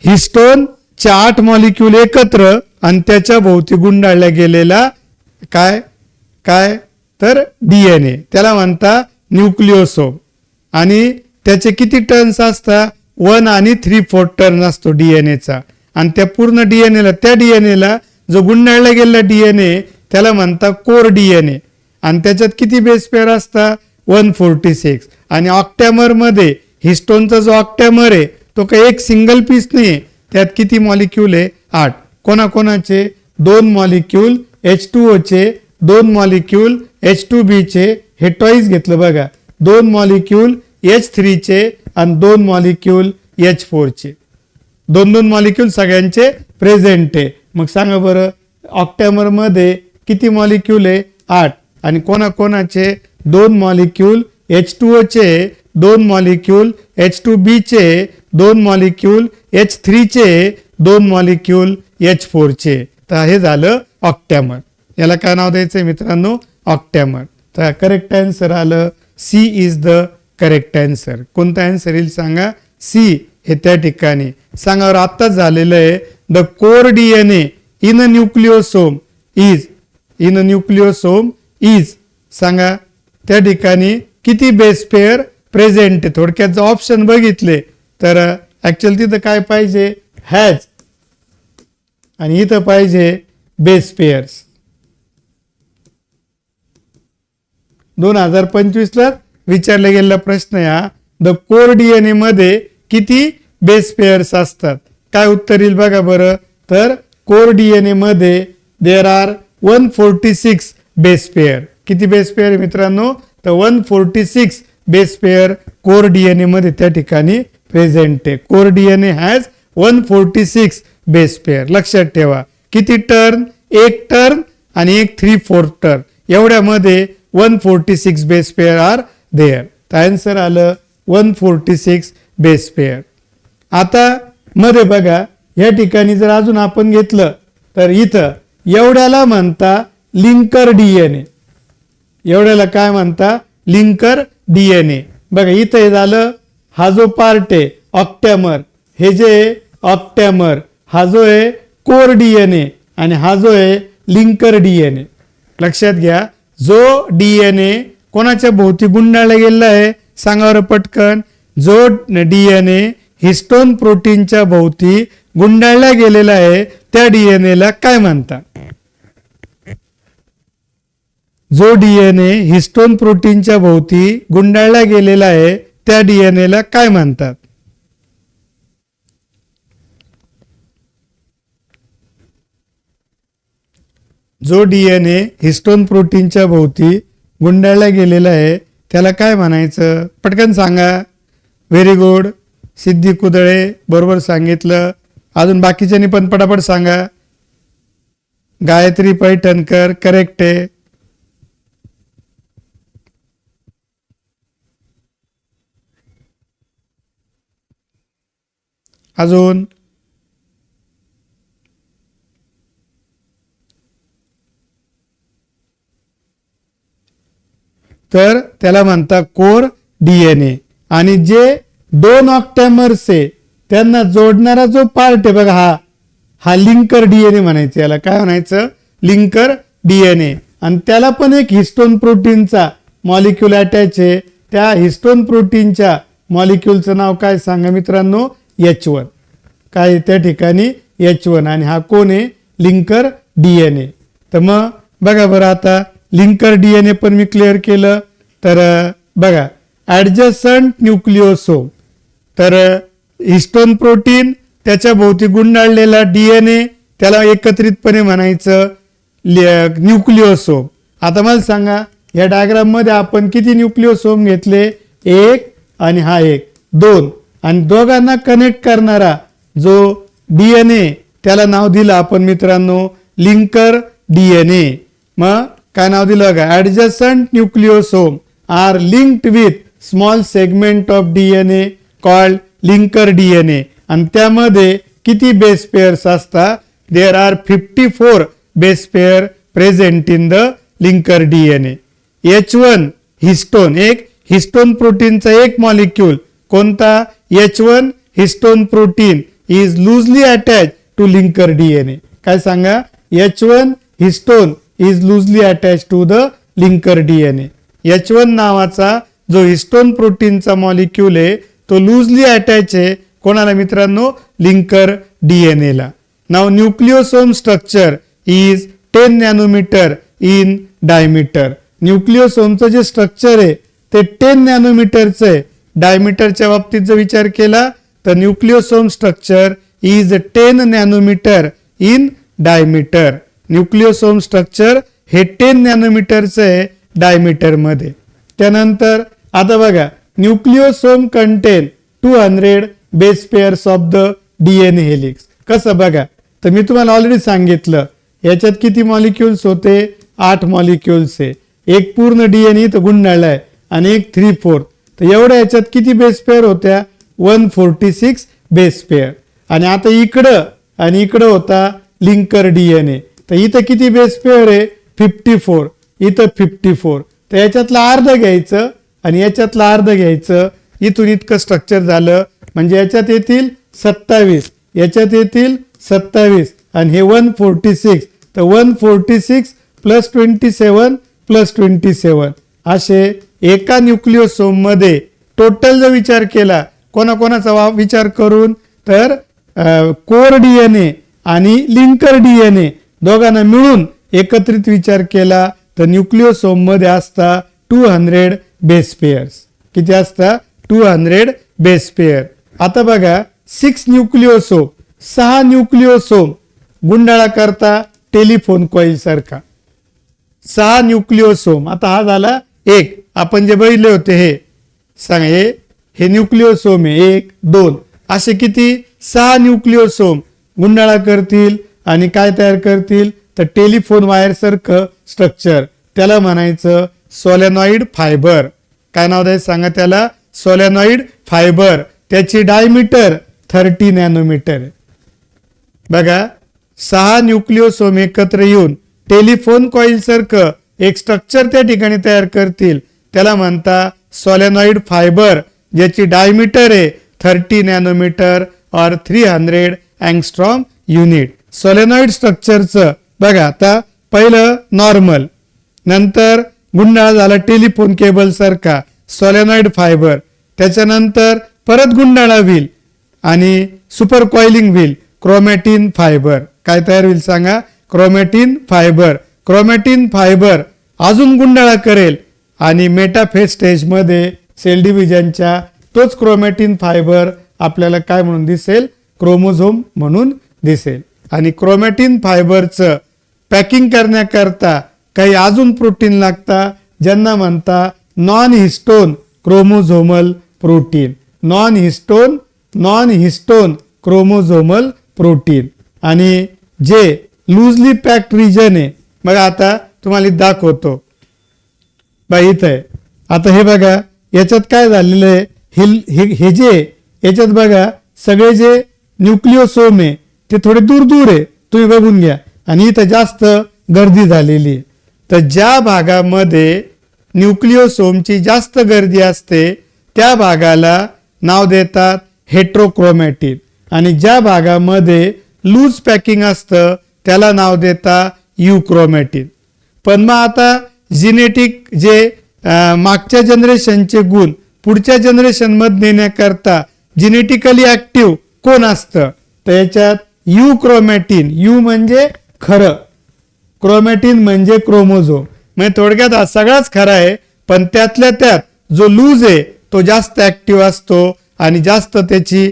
हिस्टोन 8 मॉलिक्यूल एकत्र आणि त्याच्या भोवती गुंडाळल्या गेलेला काय काय तर डीएनए, त्याला म्हणता न्यूक्लिओसोम. आणि त्याचे किती टर्न्स असतात, 1 आणि 3/4 टर्न असतो डीएनएचा. आणि त्या पूर्ण डीएनएला, त्या डीएनएला जो गुंडाळला गेलेला डीएनए त्याला म्हणता कोर डीएनए. आणि त्याच्यात किती बेस पेअर असतात, 146. आणि ऑक्टॅमर मध्ये हिस्टोनचा जो ऑक्टॅमर आहे तो काही एक सिंगल पीस नाही, त्यात किती मॉलिक्यूल आहे, 8. कोणाकोणाचे, 2 मॉलिक्यूल H2O चे, 2 मॉलिक्यूल H2B चे, हे टॉईस घेतलं बघा, 2 मॉलिक्यूल H3 चे आणि 2 मॉलिक्यूल H4 चे. 2 मॉलिक्यूल सगळ्यांचे प्रेझेंट आहे. मग सांगा बरं, ऑक्टॅमर मध्ये किती मॉलिक्यूल आहे, 8. आणि कोणाकोणाचे, 2 मॉलिक्यूल H2O चे, 2 मॉलिक्यूल H2B चे, 2 मॉलिक्यूल H3 चे, 2 मॉलिक्यूल H4 चे. तर हे झालं ऑक्टॅमर. याला काय नाव द्यायचंय मित्रांनो? ऑक्टॅमर. तर करेक्ट आन्सर आलं C is the correct answer. कोणता आन्सर येईल सांगा? सी हे त्या ठिकाणी सांगा. आत्ताच झालेलं आहे. The core DNA in a nucleosome is सांगा त्या ठिकाणी किती बेस पेअर प्रेझेंट. थोडक्यात जर ऑप्शन बघितले तर ऍक्च्युअली तिथं काय पाहिजे? हॅज, आणि इथं पाहिजे बेस पेअर्स. 2025 ला विचारला गेलेला प्रश्न या द कोर डीएनए मध्ये किती बेस पेअर्स असतात? काय उत्तर येईल बघा बरं. तर कोर डीएनए मध्ये देर आर 146 बेस पेअर. किती बेस पेअर मित्रांनो? तर 146 बेस पेअर कोर डीएनए मध्ये त्या ठिकाणी प्रेझेंट आहे. Core DNA has 146 base pair. लक्षात ठेवा. किती टर्न? एक टर्न आणि एक 3/4 टर्न, एवढ्यामध्ये 146 बेस पेअर आर देअर. तर आन्सर आलं 146 बेस पेअर. आता मध्ये बघा या ठिकाणी जर अजून आपण घेतलं तर इथं एवढ्याला म्हणता लिंकर डीएनए. एवढ्याला काय म्हणता? Linker DNA. बघा इथं हे झालं. हा जो पार्ट आहे ऑक्टॅमर, हे जे ऑक्टॅमर, हा जो आहे कोर डीएनए आणि हा जो आहे लिंकर डीएनए. लक्षात घ्या. जो डीएनए कोणाच्या भोवती गुंडाळला गेलेला आहे सांगा बरं पटकन. जो डीएनए हिस्टोन प्रोटीनच्या भोवती गुंडाळला गेलेला आहे त्या डीएनएला काय म्हणतात? जो डीएनए हिस्टोन प्रोटीनच्या भोवती गुंडाळला गेलेला आहे त्या डीएनएला काय म्हणतात? जो डीएनए हिस्टोन प्रोटीनच्या भोवती गुंडाळला गेलेला आहे त्याला काय म्हणायचं? पटकन सांगा. Very good. सिद्धी कुदळे बरोबर सांगितलं. अजून बाकीच्यांनी पण पटापट सांगा. गायत्री पैठणकर करेक्ट आहे. अजून तर त्याला म्हणतात कोर डीएनए. आणि जे 2 ऑक्टॅमर्स आहे त्यांना जोडणारा जो पार्ट आहे बघा, हा लिंकर डीएनए म्हणायचं. याला काय म्हणायचं? Linker DNA. आणि त्याला पण एक हिस्टोन प्रोटीनचा मॉलिक्यूल अटॅच आहे. त्या हिस्टोन प्रोटीनच्या मॉलिक्यूलचं नाव काय सांगा मित्रांनो? H1. काय त्या ठिकाणी H1. आणि हा कोण आहे? Linker DNA. तर मग बघा बरं आता लिंकर डीएनए पण मी क्लिअर केलं. तर बघा ऍडजसंट न्यूक्लिओसोम, तर हिस्टोन प्रोटीन त्याच्या भोवती गुंडाळलेला डीएनए त्याला एकत्रितपणे म्हणायचं न्यूक्लिओसोम. आता मला सांगा या डायग्राम मध्ये आपण किती न्यूक्लिओसोम घेतले? 1 आणि हा 1, 2. आणि दोघांना कनेक्ट करणारा जो डीएनए त्याला नाव दिलं आपण मित्रांनो लिंकर डीएनए. मग काय नाव दिलं का? Adjacent nucleosome are linked with small segment of DNA called linker DNA. आणि त्यामध्ये किती बेस पेअर्स असतात? There are 54 base pair present in the linker DNA. H1 histone, एक हिस्टोन प्रोटीनचा एक मॉलिक्यूल कोणता? H1 histone protein is loosely attach to linker DNA. काय सांगा? H1 histone is loosely attach to the linker DNA. H1 नावाचा जो histone प्रोटीनचा molecule आहे तो लूजली अटॅच आहे कोणाला मित्रांनो? लिंकर डीएनए ला. नाव nucleosome structure is 10 nanometer in diameter. न्यूक्लिओसोमचं जे स्ट्रक्चर आहे ते 10 नॅनोमीटरचं आहे. डायमीटरच्या बाबतीत जर विचार केला तर nucleosome structure is 10 nanometer in diameter. Nucleosome structure हे 10 नॅनोमीटरचं आहे डायमीटर मध्ये. त्यानंतर आता बघा nucleosome contain 200 base pairs of the DNA helix. कसं बघा, तर मी तुम्हाला ऑलरेडी सांगितलं याच्यात किती मॉलिक्युल्स होते? 8 मॉलिक्युल्स आहे. एक पूर्ण डीएनए तर गुंडाळलाय आणि एक 3/4. तर एवढ्या याच्यात किती बेस पेअर होत्या? 146 बेस पेअर. आणि आता इकडं आणि इकडं होता लिंकर डीएनए. तर इथं किती बेस पेअर आहे 54, इथं 54. तर याच्यातलं अर्ध घ्यायचं आणि याच्यातलं अर्ध घ्यायचं. इथून इतकं स्ट्रक्चर झालं. म्हणजे याच्यात येतील 27, याच्यात येतील 27 आणि हे 146. तर 146 प्लस 27 प्लस 27 असे एका न्यूक्लिओसोम मध्ये टोटल जर विचार केला कोणाकोणाचा विचार करून, तर कोर डीएनए आणि लिंकर डीएनए दोघांना मिळून एकत्रित विचार केला तर न्यूक्लिओसोम मध्ये असता 200 बेस पेअर्स. किती असता 200 बेस पेअर. आता बघा 6 न्यूक्लिओसोम, 6 न्यूक्लिओसोम गुंडाळा करता टेलिफोन कॉईल सारखा 6 न्यूक्लिओसोम. आता हा झाला एक, आपण जे बघितले होते हे सांगा, हे न्यूक्लिओसोम आहे 1 2 असे किती 6 न्यूक्लिओसोम गुंडाळा करतील आणि काय तयार करतील तर टेलिफोन वायर सारखं स्ट्रक्चर. त्याला म्हणायचं सोलेनॉइड फायबर. काय नाव द्यायचं सांगा त्याला, सोलेनॉइड फायबर. त्याची डायमीटर 30 नॅनोमीटर. बघा 6 न्यूक्लिओसोम एकत्र येऊन टेलिफोन कॉईल सारखं एक स्ट्रक्चर त्या ठिकाणी तयार करतील. त्याला म्हणता सोलेनॉइड फायबर, ज्याची डायमीटर आहे 30 नॅनोमीटर और 300 अँगस्ट्रॉम युनिट. सोलेनॉइड स्ट्रक्चरचं बघा आता पहिलं नॉर्मल, नंतर गुंडाळा झाला टेलिफोन केबल सारखा सोलेनॉइड फायबर, त्याच्यानंतर परत गुंडाळा व्हील आणि super coiling wheel chromatin fibre. काय तयार होईल सांगा, क्रोमॅटिन फायबर. क्रोमॅटिन फायबर अजून गुंडाळा करेल आणि मेटाफेज स्टेज मध्ये सेल डिव्हिजनच्या तोच क्रोमॅटिन फायबर आपल्याला काय म्हणून दिसेल, क्रोमोझोम म्हणून दिसेल. आणि क्रोमॅटिन फायबरचं पॅकिंग करण्याकरता काही अजून प्रोटीन लागतात, ज्यांना म्हणता non histone chromosomal protein. Non histone chromosomal protein. आणि जे लूजली पॅक्ड रिजन आहे, मग आता तुम्हाला दाखवतो बघा इथं आहे. आता हे बघा याच्यात काय झालेलं आहे, हे जे याच्यात बघा सगळे जे न्यूक्लिओसोम आहे ते थोडे दूर दूर आहे, तुम्ही बघून घ्या. आणि इथं जास्त गर्दी झालेली आहे. तर ज्या भागामध्ये न्यूक्लिओसोमची जास्त गर्दी असते त्या भागाला नाव देतात हेट्रोक्रोमॅटिन आणि ज्या भागामध्ये लूज पॅकिंग असतं त्याला नाव देतात युक्रोमॅटिन. पण मग आता जिनेटिक जे मागच्या जनरेशनचे गुण पुढच्या जनरेशन मध्ये नेण्याकरता जिनेटिकली ऍक्टिव्ह कोण असतं तर याच्यात युक्रोमॅटिन. यू म्हणजे खरं, क्रोमॅटिन म्हणजे क्रोमोझोम. म्हणजे थोडक्यात हा सगळाच खरा आहे, पण त्यातल्या त्यात जो लूज आहे तो जास्त ऍक्टिव्ह असतो आणि जास्त त्याची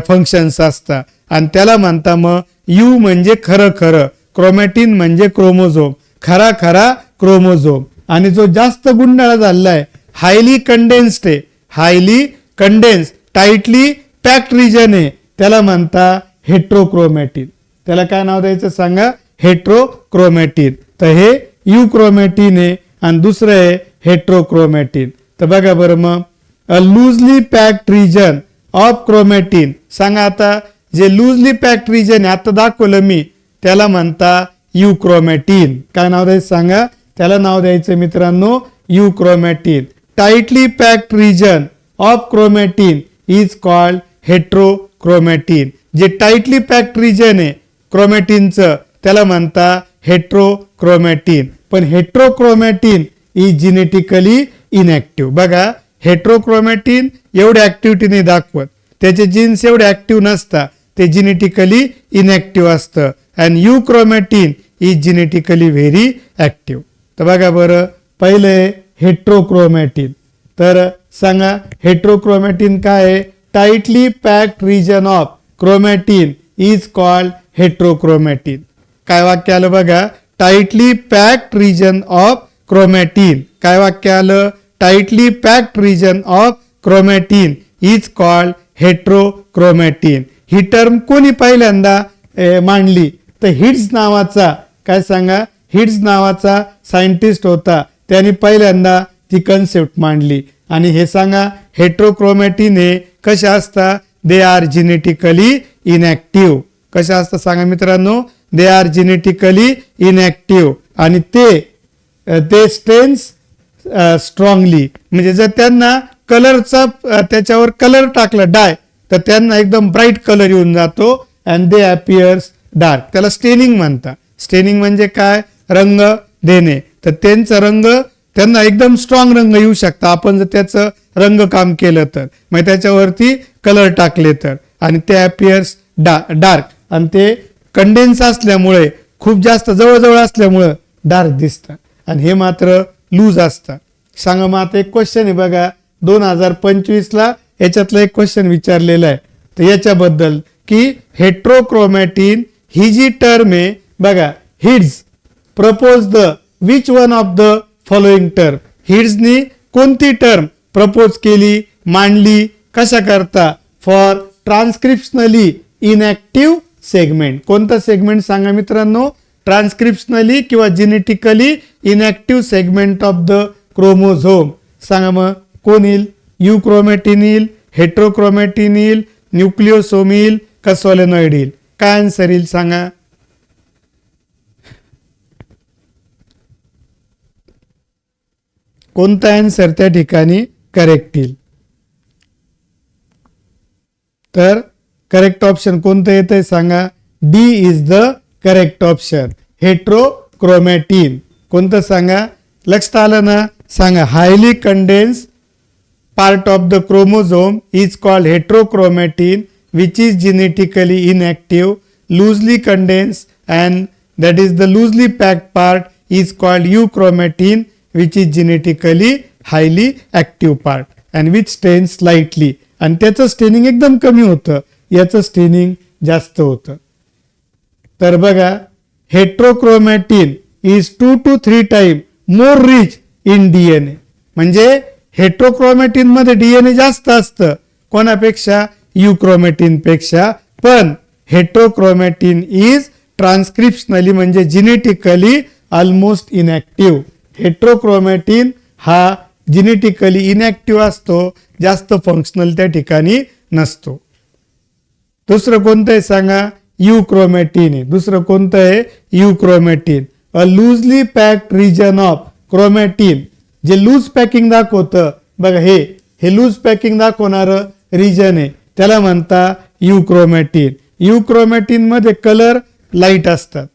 फंक्शन्स असतात आणि त्याला म्हणता मग यू म्हणजे खरं खरं, क्रोमॅटिन म्हणजे क्रोमोझोम, खरा खरा क्रोमोझोम. आणि जो जास्त गुंडाळा झालेला आहे हायली कंडेन्स्ड आहे, highly condense tightly packed region आहे, त्याला म्हणता हेट्रोक्रोमॅटिन. त्याला काय नाव द्यायचं सांगा, हेट्रोक्रोमॅटिन. तर हे युक्रोमॅटिन आहे आणि दुसरं आहे हेट्रोक्रोमॅटिन. तर बघा बरं मग a loosely packed region of chromatin. सांगा आता जे लूजली पॅक्ड रिजन आहे आता दाखवलं मी त्याला म्हणता युक्रोमॅटिन. काय नाव द्यायचं सांगा, त्याला नाव द्यायचं मित्रांनो euchromatin. Tightly packed region of chromatin is called heterochromatin. जे टाईटली पॅक्ड रिजन आहे क्रोमॅटिनचं त्याला म्हणता हेट्रोक्रोमॅटिन. पण हेट्रोक्रोमॅटिन इज जिनेटिकली इनॅक्टिव्ह. बघा हेट्रोक्रोमॅटिन एवढ्या ऍक्टिव्हिटीने दाखवत, त्याचे जीन्स एवढे ऍक्टिव्ह नसतात, ते जिनेटिकली इनॅक्टिव्ह असतं. And euchromatin is genetically very active. तर बघा बरं पहिले हेट्रोक्रोमॅटिन. तर सांगा हेट्रोक्रोमॅटिन काय आहे, tightly packed region of chromatin is called heterochromatin. काय वाक्य आलं बघा, tightly packed region of chromatin. काय वाक्य आलं, tightly packed region of chromatin is called heterochromatin. ही टर्म कोणी पहिल्यांदा मांडली तर हिट्स नावाचा, काय सांगा, हिट्स नावाचा सायंटिस्ट होता, त्याने पहिल्यांदा ती कन्सेप्ट मांडली. आणि हे सांगा हेट्रोक्रोमॅटिन हे कशा असतात, दे आर जिनेटिकली इनॅक्टिव्ह. कशा असतात सांगा मित्रांनो, दे आर जेनेटिकली इनॅक्टिव्ह आणि ते स्टेन्स स्ट्रॉंगली, म्हणजे जर त्यांना कलरचा त्याच्यावर कलर टाकला डाय तर त्यांना एकदम ब्राईट कलर येऊन जातो अँड दे अपियर्स डार्क. त्याला स्टेनिंग म्हणतात. स्टेनिंग म्हणजे काय? रंग देणे. तर त्यांचा रंग त्यांना एकदम स्ट्रॉंग रंग येऊ शकता आपण जर त्याचं रंगकाम केलं तर, मग त्याच्यावरती कलर टाकले तर, आणि ते अपियर्स डार्क, आणि ते कंडेन्स असल्यामुळे खूप जास्त जवळजवळ असल्यामुळं डार्क दिसतात आणि हे मात्र लूज असतात. सांगा मग आता एक क्वेश्चन आहे बघा 2025ला याच्यातला एक क्वेश्चन विचारलेला आहे तर याच्याबद्दल की हेट्रोक्रोमॅटिन ही जी टर्म आहे बघा, Heitz propose the which one of the following term. हिड्सनी कोणती टर्म प्रपोज केली, मांडली, कशा करता? For transcriptionally inactive segment. कोणता सेगमेंट सांगा मित्रांनो? ट्रान्सक्रिप्शनली किंवा genetically inactive segment of the chromosome. सांगा मग कोण येईल? युक्रोमॅटिन येईल, हेट्रोक्रोमॅटिन येईल, न्यूक्लियोसोम येईल का सोलेनॉइड येईल? काय आन्सर येईल सांगा? कोणता आन्सर त्या ठिकाणी करेक्ट येईल? तर करेक्ट ऑप्शन कोणतं येतंय सांगा? D is the correct option, heterochromatin. कोणतं सांगा? लक्षात आलं ना? सांगा. Highly condense part of the chromosome is called heterochromatin, which is genetically inactive, loosely condensed, and that is the loosely packed part is called euchromatin, which is genetically highly active part and which stains slightly. आणि त्याचं staining एकदम कमी होतं, याचं staining जास्त होतं. तर बघा, heterochromatin is 2 to 3 time more rich in DNA. म्हणजे हेट्रोक्रोमॅटिन मध्ये डीएनए जास्त असतं कोणापेक्षा? युक्रोमॅटिन पेक्षा. पण हेट्रोक्रोमॅटिन इज ट्रान्सक्रिप्शनली म्हणजे जेनेटिकली ऑलमोस्ट इनॅक्टिव्ह. हेट्रोक्रोमॅटिन हा जेनेटिकली इनॅक्टिव्ह असतो, जास्त फंक्शनल त्या ठिकाणी नसतो. दुसरं कोणतं आहे सांगा? युक्रोमॅटिन आहे. दुसरं कोणतं आहे? Euchromatin. A loosely packed region of chromatin. जे लूज पॅकिंग दाखवतं बघा, हे लूज पॅकिंग दाखवणार रिजन आहे, त्याला म्हणता युक्रोमॅटिन. युक्रोमॅटिन मध्ये कलर लाईट असतात,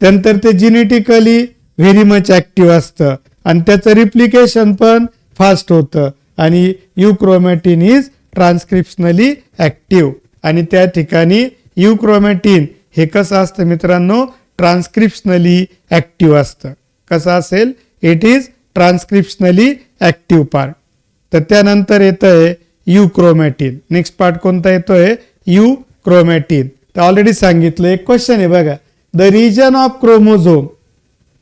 त्यानंतर ते जेनेटिकली व्हेरी मच ऍक्टिव्ह असतं आणि त्याचं रिप्लिकेशन पण फास्ट होतं. आणि युक्रोमॅटिन इज ट्रान्सक्रिप्शनली ऍक्टिव्ह. आणि त्या ठिकाणी युक्रोमॅटिन हे कसं असतं मित्रांनो? ट्रान्सक्रिप्शनली ऍक्टिव्ह असतं. कसं असेल? It is transcriptionally active part. तर त्यानंतर येतंय युक्रोमॅटिन. नेक्स्ट पार्ट कोणता येतोय? युक्रोमॅटिन. तर ऑलरेडी सांगितलं. एक क्वेश्चन आहे बघा, द रिजन ऑफ क्रोमोझोम.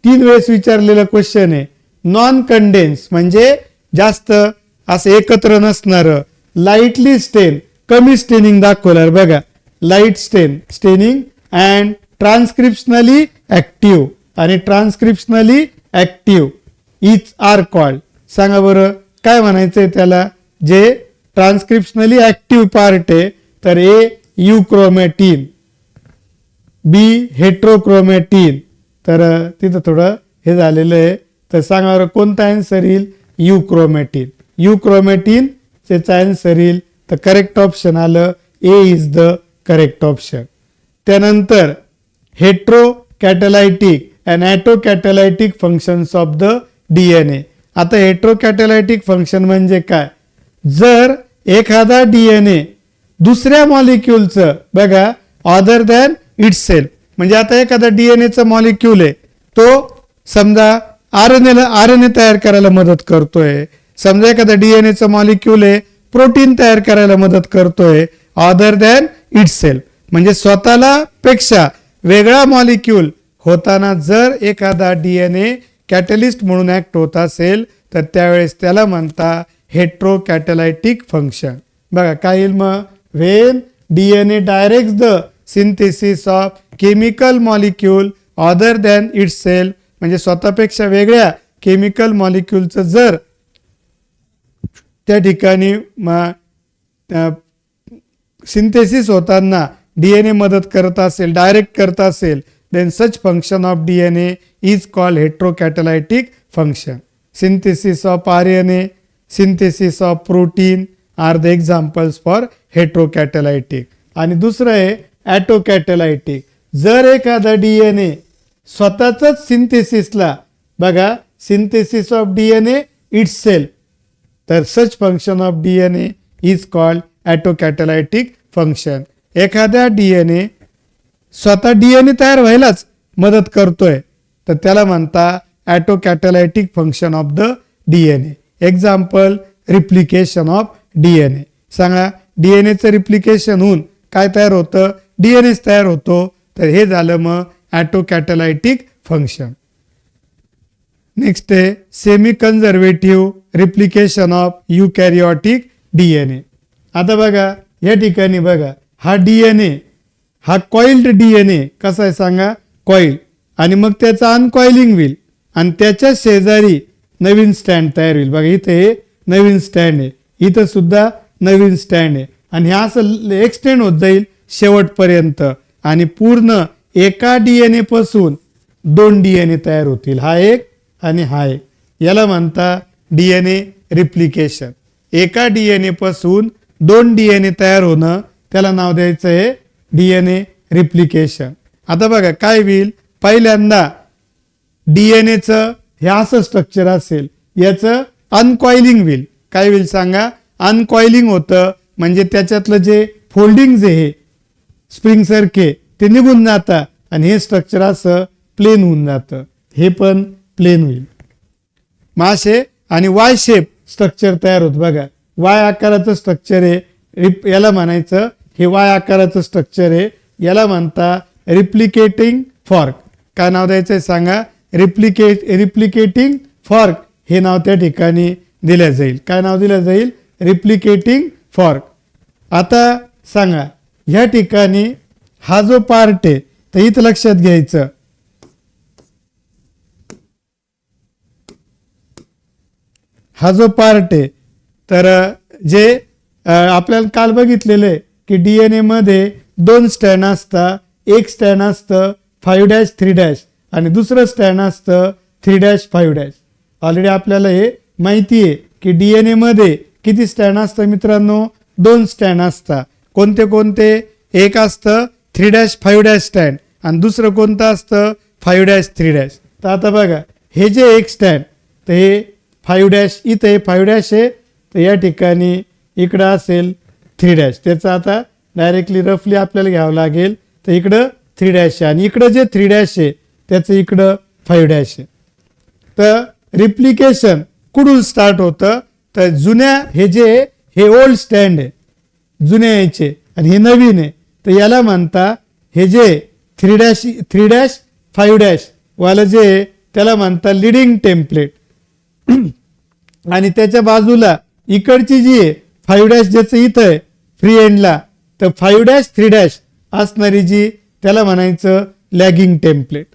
3 वेळेस विचारलेला क्वेश्चन आहे. नॉन कंडेन्स म्हणजे जास्त असं एकत्र नसणार, लाईटली स्टेन, कमी स्टेनिंग दाखवलं बघा, लाईट स्टेनिंग अँड ट्रान्सक्रिप्शनली ऍक्टिव्ह. आणि ट्रान्सक्रिप्शनली ऍक्टिव्ह इच आर कॉल्ड. सांगा बरं काय म्हणायचंय त्याला? जे ट्रान्सक्रिप्शनली ऍक्टिव्ह पार्ट आहे तर ए युक्रोमॅटिन, बी हेट्रोक्रोमॅटिन. तर तिथं थोडं हे झालेलं आहे, तर सांगा बरं कोणता आन्सर येईल? युक्रोमॅटिन. युक्रोमॅटिन त्याचा आन्सर येईल. तर करेक्ट ऑप्शन आलं A is the correct option. त्यानंतर heterocatalytic and autocatalytic functions of the DNA. आता हेट्रोकॅटॅलायटिक फंक्शन म्हणजे काय? जर एखादा डीएनए दुसऱ्या मॉलिक्युलचं बघा अदर दॅन इटसेल्फ, म्हणजे आता एखादा डीएनएचा मॉलिक्युल आहे, तो समजा आरएनए तयार करायला मदत करतोय. समजा एखादा डीएनएचा मॉलिक्युल आहे प्रोटीन तयार करायला मदत करतोय अदर दॅन इटसेल्फ, म्हणजे स्वतःला पेक्षा वेगळा मॉलिक्युल होताना जर एखादा डीएनए कॅटलिस्ट म्हणून ऍक्ट होत असेल तर त्यावेळेस त्याला म्हणता हेट्रोकॅटॅलायटिक फंक्शन. बघा काय येईल मग? When DNA directs the synthesis of chemical molecule other than itself, म्हणजे स्वतःपेक्षा वेगळ्या केमिकल मॉलिक्यूलचं जर त्या ठिकाणी सिंथेसिस होताना डीएनए मदत करत असेल, डायरेक्ट करत असेल, then such function of DNA is called heterocatalytic function. Synthesis of RNA, synthesis of protein are the examples for heterocatalytic. आणि दुसरं आहे ॲटोकॅटलायटिक. जर एखादा डीएनए स्वतःच सिंथेसिसला, बघा सिंथेसिस ऑफ डीएनए इटसेल्फ, तर such function of DNA is called autocatalytic function. एखाद्या DNA स्वतः डीएनए तयार व्हायलाच मदत करतोय तर त्याला म्हणता autocatalytic function of the DNA. Example replication of DNA. सांगा डीएनएचं रिप्लिकेशन होऊन काय तयार होतं, डीएनए तयार होतो, तर हे झालं मग ॲटोकॅटलायटिक फंक्शन. नेक्स्ट आहे semi conservative replication of eukaryotic DNA. आता बघा या ठिकाणी बघा हा डीएनए, हा कॉइल्ड डीएनए कसा आहे सांगा, कॉइल, आणि मग त्याचं अनकॉइलिंग होईल आणि त्याच्या शेजारी नवीन स्टँड तयार होईल. बघा इथे हे नवीन स्टँड आहे, इथं सुद्धा नवीन स्टँड आहे आणि हे असं एक्सटेंड होत जाईल शेवटपर्यंत आणि पूर्ण एका डीएनए पासून 2 डीएनए तयार होतील, हा एक आणि हा एक. याला म्हणता डीएनए रिप्लिकेशन. एका डीएनए पासून 2 डीएनए तयार होणं, त्याला नाव द्यायचं आहे डीएनए रिप्लिकेशन. आता बघा काय होईल, पहिल्यांदा डीएनएचं हे असं स्ट्रक्चर असेल, याचं अनकॉइलिंग होईल. काय होईल सांगा, अनकॉइलिंग होतं म्हणजे त्याच्यातलं जे फोल्डिंग आहे स्प्रिंग सारखे ते निघून जातं आणि हे स्ट्रक्चर असं प्लेन होऊन जातं, हे पण प्लेन होईल. मासे आणि वाय शेप स्ट्रक्चर तयार होत. बघा वाय आकाराचं स्ट्रक्चर आहे, याला म्हणायचं हे वाय आकाराचं स्ट्रक्चर आहे, याला म्हणता रिप्लिकेटिंग फॉर्क. काय नाव द्यायचं सांगा, रिप्लिकेटिंग फॉर्क हे नाव त्या ठिकाणी दिलं जाईल. काय नाव दिलं जाईल, रिप्लिकेटिंग फॉर्क. आता सांगा ह्या ठिकाणी हा जो पार्ट आहे तर इथं लक्षात घ्यायचं, हा जो पार्ट आहे तर जे आपल्याला काल बघितलेलं आहे की डीएनए मध्ये 2 स्टँड असतात. एक स्टँड असतं 5'3' आणि दुसरं स्टँड असतं 3'5'. ऑलरेडी आपल्याला हे माहिती आहे की डीएनए मध्ये किती स्टँड असतं मित्रांनो, 2 स्टँड असतात. कोणते कोणते, एक असतं 3'5' स्टँड आणि दुसरं कोणतं असतं 5'3'. तर आता बघा हे जे एक स्टँड तर हे 5' इथं हे 5' आहे, तर या ठिकाणी इकडं असेल 3'. त्याचं आता डायरेक्टली रफली आपल्याला घ्यावं लागेल, तर इकडं 3' आहे आणि इकडं जे 3' आहे त्याचं इकडं 5' आहे. तर रिप्लिकेशन कुठून स्टार्ट होतं, तर जुन्या हे ओल्ड स्टँड आहे जुन्या यायचे आणि हे नवीन आहे, तर याला म्हणता हे जे 3'5' वाला जे त्याला म्हणता लिडिंग टेम्पलेट. आणि त्याच्या बाजूला इकडची जी आहे 5' ज्याचं इथं आहे फ्री एंडला, तर 5'3' असणारी जी त्याला म्हणायचं लॅगिंग टेम्पलेट.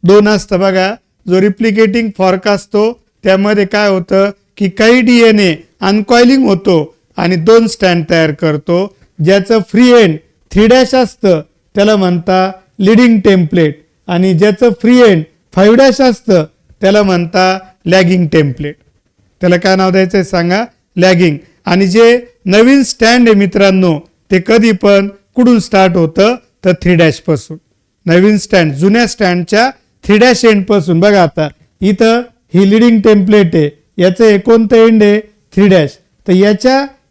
2 असतं बघा. जो रिप्लिकेटिंग फॉर्क असतो त्यामध्ये काय होतं की काही डीएनए अनकॉइलिंग होतो आणि 2 स्टँड तयार करतो. ज्याचं फ्री एंड 3' असतं त्याला म्हणता लिडिंग टेम्पलेट आणि ज्याचं फ्री एंड 5' असतं त्याला म्हणता लॅगिंग टेम्पलेट. त्याला काय नाव द्यायचं सांगा, लॅगिंग. आणि जे नवीन स्टँड आहे मित्रांनो ते कधी पण कुठून स्टार्ट होतं तर 3' पासून. नवीन स्टँड जुन्या स्टँडच्या 3' एंड पासून. बघा आता इथं ही लिडिंग टेम्पलेट आहे, याचं हे कोणतं एंड आहे 3'. तर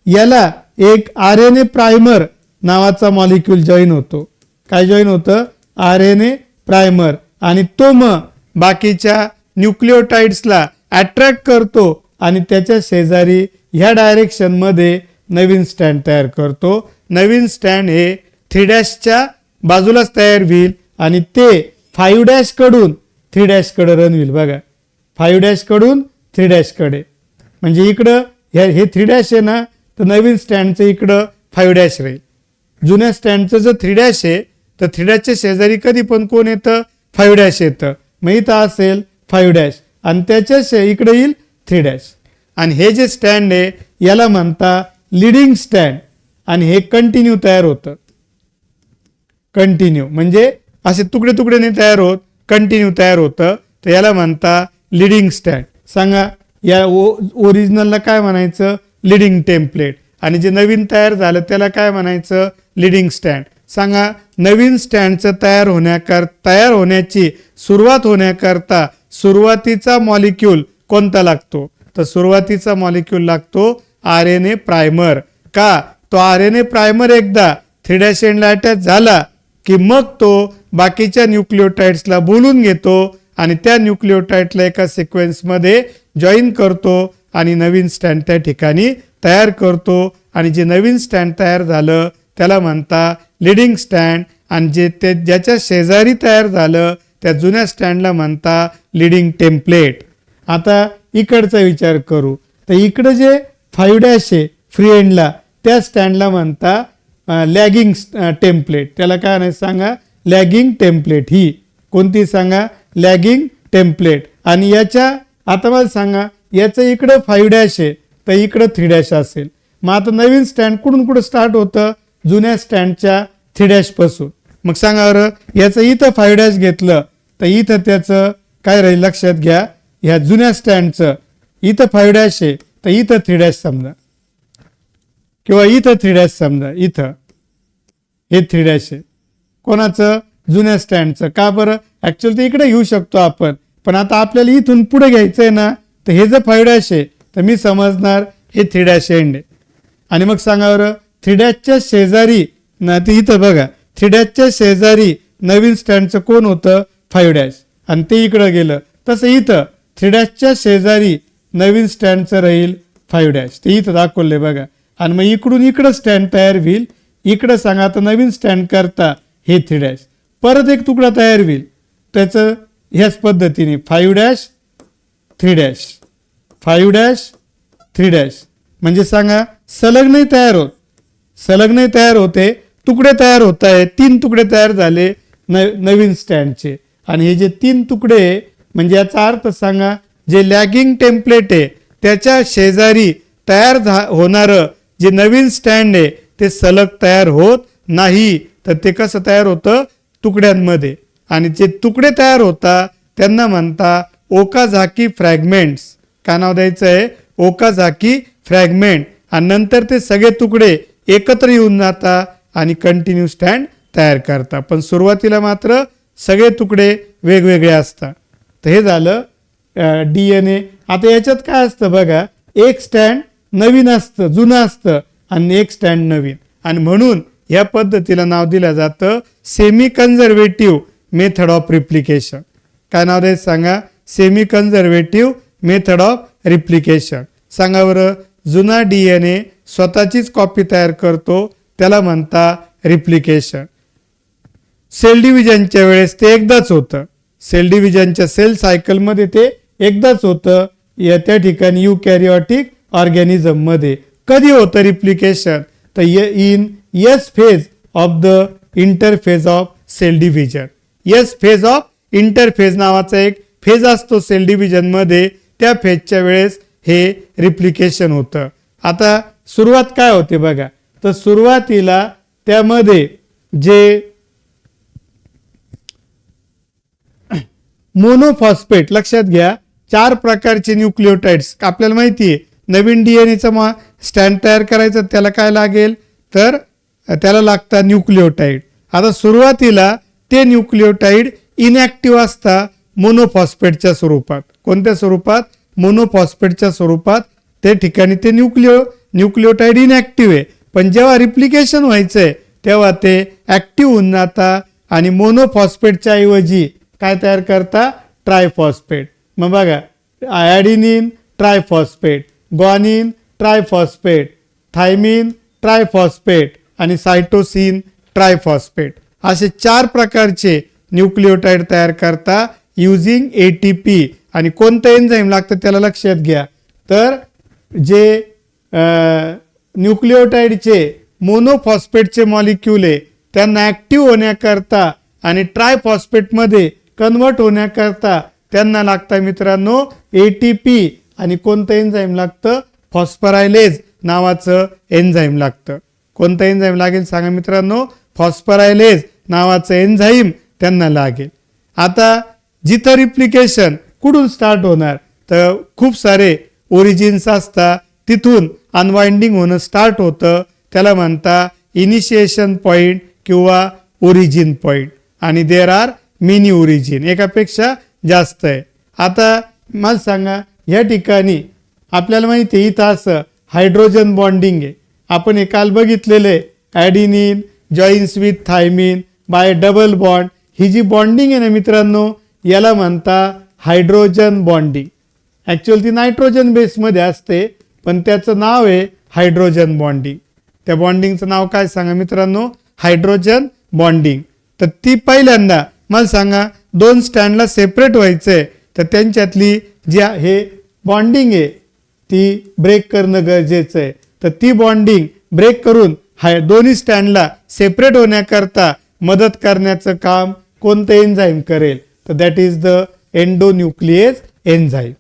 याला एक RNA प्रायमर नावाचा मॉलिक्यूल जॉईन होतो. काय जॉईन होतं, RNA प्रायमर, आणि तो मग बाकीच्या न्यूक्लिओटाइड्सला अट्रॅक्ट करतो आणि त्याच्या शेजारी ह्या डायरेक्शन मध्ये नवीन स्टँड तयार करतो. नवीन स्टँड हे 3' बाजूलाच तयार होईल आणि ते 5' कडून 3' कडे रन होईल. बघा 5' कडून 3' कडे, म्हणजे इकडं हे 3' आहे ना, तर नवीन स्टँडचं इकडं 5' राहील. जुन्या स्टँडचं जर 3' आहे तर 3'च्या शेजारी कधी पण कोण येतं 5' येतं. मग इथं असेल 5' आणि त्याच्या इकडे येईल 3'. आणि हे जे स्टँड आहे याला म्हणता लिडिंग स्टँड आणि हे कंटिन्यू तयार होतं. कंटिन्यू, म्हणजे असे तुकडे तुकडेने तयार होत कंटिन्यू तयार होतं, तर याला म्हणता लिडिंग स्टँड. सांगा या ओरिजिनलला काय म्हणायचं? Leading template. आणि जे नवीन तयार झालं त्याला काय म्हणायचं? Leading stand. सांगा नवीन स्टँडचं तयार होण्याची सुरुवात होण्याकरता सुरुवातीचा मॉलिक्यूल कोणता लागतो? तर सुरुवातीचा मॉलिक्यूल लागतो RNA प्रायमर. का? तो RNA प्रायमर एकदा 3' एंडला अटॅच झाला की मग तो बाकीच्या न्यूक्लिओटाइड्सला बोलून घेतो आणि त्या न्यूक्लिओटाइडला एका सिक्वेन्समध्ये जॉईन करतो आणि नवीन स्टँड त्या ठिकाणी तयार करतो. आणि जे नवीन स्टँड तयार झालं त्याला म्हणता लिडिंग स्टँड. आणि ज्याच्या शेजारी तयार झालं त्या जुन्या स्टँडला म्हणता लिडिंग टेम्पलेट. आता इकडचा विचार करू तर इकडं जे 5' आहे फ्री एंडला त्या स्टँडला म्हणता लॅगिंग टेम्पलेट. त्याला काय नाही सांगा? Lagging template. ही कोणती सांगा? Lagging template. आणि याच्या आता मला सांगा याचं इकडं 5' आहे तर इकडं 3' असेल. मग आता नवीन स्टँड कुठून स्टार्ट होतं? जुन्या स्टँडच्या 3' पासून. मग सांगा बरं याचं इथं 5' घेतलं तर इथं त्याचं काय राहील? लक्षात घ्या, ह्या जुन्या स्टँडचं इथं 5' आहे तर इथं 3' समजा, किंवा इथं 3' समजा, इथं हे 3' आहे कोणाचं? जुन्या स्टँडचं. का बरं? ऍक्च्युअली ते इकडे घेऊ शकतो आपण, पण आता आपल्याला इथून पुढे घ्यायचंय ना, तर हे जर 5' आहे तर मी समजणार हे 3' एंड आहे. आणि मग सांगा बरं 3' शेजारी ना, ते इथं बघा 3' शेजारी नवीन स्टँडचं कोण होतं? 5' आणि ते इकडं गेलं. तसं इथं 3' शेजारी नवीन स्टँडचं राहील 5' ते इथं दाखवले बघा. आणि मग इकडून इकडं स्टँड तयार होईल. इकडं सांगा आता नवीन स्टँड करता हे 3' परत एक तुकडा तयार होईल त्याचं ह्याच पद्धतीने 5' 3' 5' 3' म्हणजे सांगा सलग नाही तयार होत, सलग नाही तयार होते, तुकडे तयार होत आहेत. 3 तुकडे तयार झाले नवीन स्टँडचे. आणि हे जे 3 तुकडे म्हणजे याचा अर्थ सांगा जे लॅगिंग टेम्पलेट आहे त्याच्या शेजारी तयार होणारं जे नवीन स्टँड आहे ते सलग तयार होत नाही, तर ते कसं तयार होतं? तुकड्यांमध्ये. आणि जे तुकडे तयार होता त्यांना म्हणता ओकाझाकी फ्रॅगमेंट्स. काय नाव द्यायचं आहे? ओकाझाकी फ्रॅगमेंट. आणि नंतर ते सगळे तुकडे एकत्र येऊन जातात आणि कंटिन्यू स्टँड तयार करतात. पण सुरुवातीला मात्र सगळे तुकडे वेगवेगळे असतात. तर हे झालं DNA. आता याच्यात काय असतं बघा, एक स्टँड नवीन असतं, जुनं असतं, आणि एक स्टँड नवीन. आणि म्हणून या पद्धतीला नाव दिलं जातं semi conservative method of replication. काय नाव द्यायचं सांगा? Semi conservative method of replication. सांगा बरं जुना DNA स्वतःचीच कॉपी तयार करतो त्याला म्हणता रिप्लिकेशन. सेल डिव्हिजनच्या वेळेस ते एकदाच होतं, सेल डिव्हिजनच्या सेल सायकलमध्ये ते एकदाच होतं. या त्या ठिकाणी युकॅरियोटिक ऑर्गॅनिझम मध्ये कधी होतं रिप्लिकेशन? तर in S phase of the interphase of cell division. S phase of interphase नावाचा एक फेज असतो सेल डिव्हिजन मध्ये, त्या फेजच्या वेळेस हे रिप्लिकेशन होतं. आता सुरुवात काय होते बघा, तर सुरुवातीला त्यामध्ये जे मोनोफॉस्फेट, लक्षात घ्या 4 प्रकारचे न्यूक्लिओटाइड्स आपल्याला माहिती आहे. नवीन DNAचा स्टँड तयार करायचं त्याला काय लागेल? तर त्याला लागतात न्यूक्लिओटाइड. आता सुरुवातीला ते न्यूक्लिओटाइड इनॅक्टिव्ह असतात मोनोफॉस्फेटच्या स्वरूपात. कोणत्या स्वरूपात? मोनोफॉस्फेटच्या स्वरूपात. त्या ठिकाणी ते न्यूक्लिओटाइड इनॅक्टिव्ह आहे. पण जेव्हा रिप्लिकेशन व्हायचंय तेव्हा ते ऍक्टिव्ह होऊन जातात आणि मोनोफॉस्फेटच्या ऐवजी काय तयार करता? ट्रायफॉस्फेट. मग बघा adenine triphosphate, guanine triphosphate, thymine triphosphate आणि सायटोसिन ट्रायफॉस्फेट असे 4 प्रकारचे न्यूक्लिओटाइड तयार करता युजिंग ATP. आणि कोणतं एन्झाईम लागतं त्याला लक्षात घ्या, तर जे न्यूक्लिओटाइडचे मोनोफॉस्फेटचे मॉलिक्यूल आहे त्यांना ऍक्टिव्ह होण्याकरता आणि ट्रायफॉस्फेटमध्ये कन्वर्ट होण्याकरता त्यांना लागतं मित्रांनो ATP. आणि कोणतं एन्झाईम लागतं? फॉस्फरायलेज नावाचं एन्झाईम लागतं. कोणतं एन्झाईम लागेल सांगा मित्रांनो? फॉस्फरायलेज नावाचं एन्झाईम त्यांना लागेल. आता जिथं रिप्लिकेशन कुठून स्टार्ट होणार, तर खूप सारे ओरिजिन्स असतात, तिथून अनवाइंडिंग होणं स्टार्ट होतं. त्याला म्हणता इनिशिएशन पॉईंट किंवा ओरिजिन पॉईंट. आणि देर आर मेनी ओरिजिन, एकापेक्षा जास्त आहे. आता मला सांगा, या ठिकाणी आपल्याला माहिती आहे इथं असं हायड्रोजन बॉन्डिंग आहे. आपण हे काल बघितलेलं आहे, adenine joins with thymine by double bond. ही जी बॉन्डिंग आहे ना मित्रांनो, याला म्हणता हायड्रोजन बॉन्डिंग. ॲक्च्युअली ती नायट्रोजन बेसमध्ये असते, पण त्याचं नाव आहे हायड्रोजन बॉन्डिंग. त्या बॉन्डिंगचं नाव काय सांगा मित्रांनो, हायड्रोजन बॉन्डिंग. तर ती पहिल्यांदा मला सांगा, दोन स्टँडला सेपरेट व्हायचंय, तर त्यांच्यातली जी हे बॉन्डिंग आहे ती ब्रेक करणं गरजेचं आहे. तर ती बॉन्डिंग ब्रेक करून दोन्ही स्टँडला सेपरेट होण्याकरता मदत करण्याचं काम कोणतं एन्झाईम करेल, तर that is the endonuclease enzyme.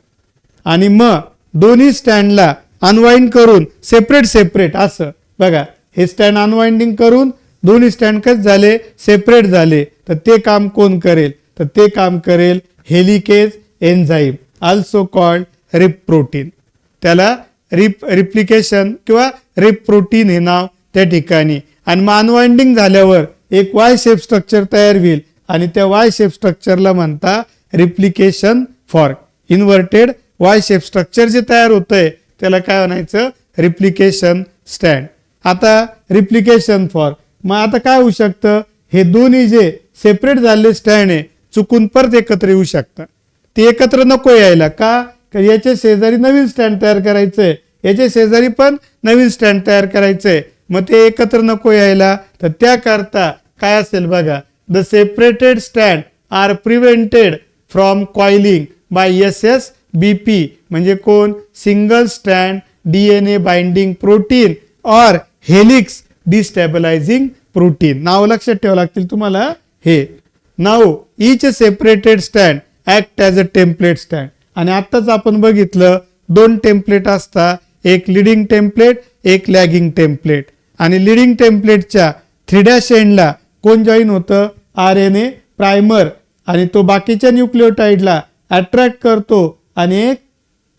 आणि मग दोन्ही स्टँडला अनवाइंड करून सेपरेट असं बघा, हे स्टँड अनवाइंडिंग करून दोन्ही स्टँड कसे झाले, सेपरेट झाले. तर ते काम कोण करेल, तर ते काम करेल हेलिकेज एन्झाईम, आल्सो कॉल्ड रिप प्रोटीन. त्याला रिप्लिकेशन किंवा रिप प्रोटीन हे नाव त्या ठिकाणी. आणि मग अनवाइंडिंग झाल्यावर एक वाय शेप स्ट्रक्चर तयार होईल, आणि त्या वाय शेप स्ट्रक्चरला म्हणता replication fork. Inverted Y shape structure जे तयार होतंय त्याला काय म्हणायचं, रिप्लिकेशन स्टँड. आता रिप्लिकेशन फॉर्क, मग आता काय होऊ शकतं, हे दोन्ही जे सेपरेट झालेले स्टँड आहे चुकून परत एकत्र येऊ शकतात. ते एकत्र नको यायला का, याच्या शेजारी नवीन स्टँड तयार करायचंय, याच्या शेजारी पण नवीन स्टँड तयार करायचंय, मग ते एकत्र नको यायला. तर त्याकरता काय असेल बघा, the separated stand are prevented from coiling by SSBP, म्हणजे कोण, single stand DNA binding protein और हेलिक्स डिस्टॅबिलायझिंग प्रोटीन. नाव लक्षात ठेवावं लागतील तुम्हाला हे. नाव each separated stand act as a template stand. आणि आत्ताच आपण बघितलं दोन टेम्पलेट असतात, एक लिडिंग टेम्पलेट, एक लॅगिंग टेम्पलेट. आणि लिडिंग टेम्पलेटच्या 3' एंडला कोण जॉईन होतं, RNA प्रायमर, आणि तो बाकीच्या न्यूक्लिओटाइडला अट्रॅक्ट करतो आणि एक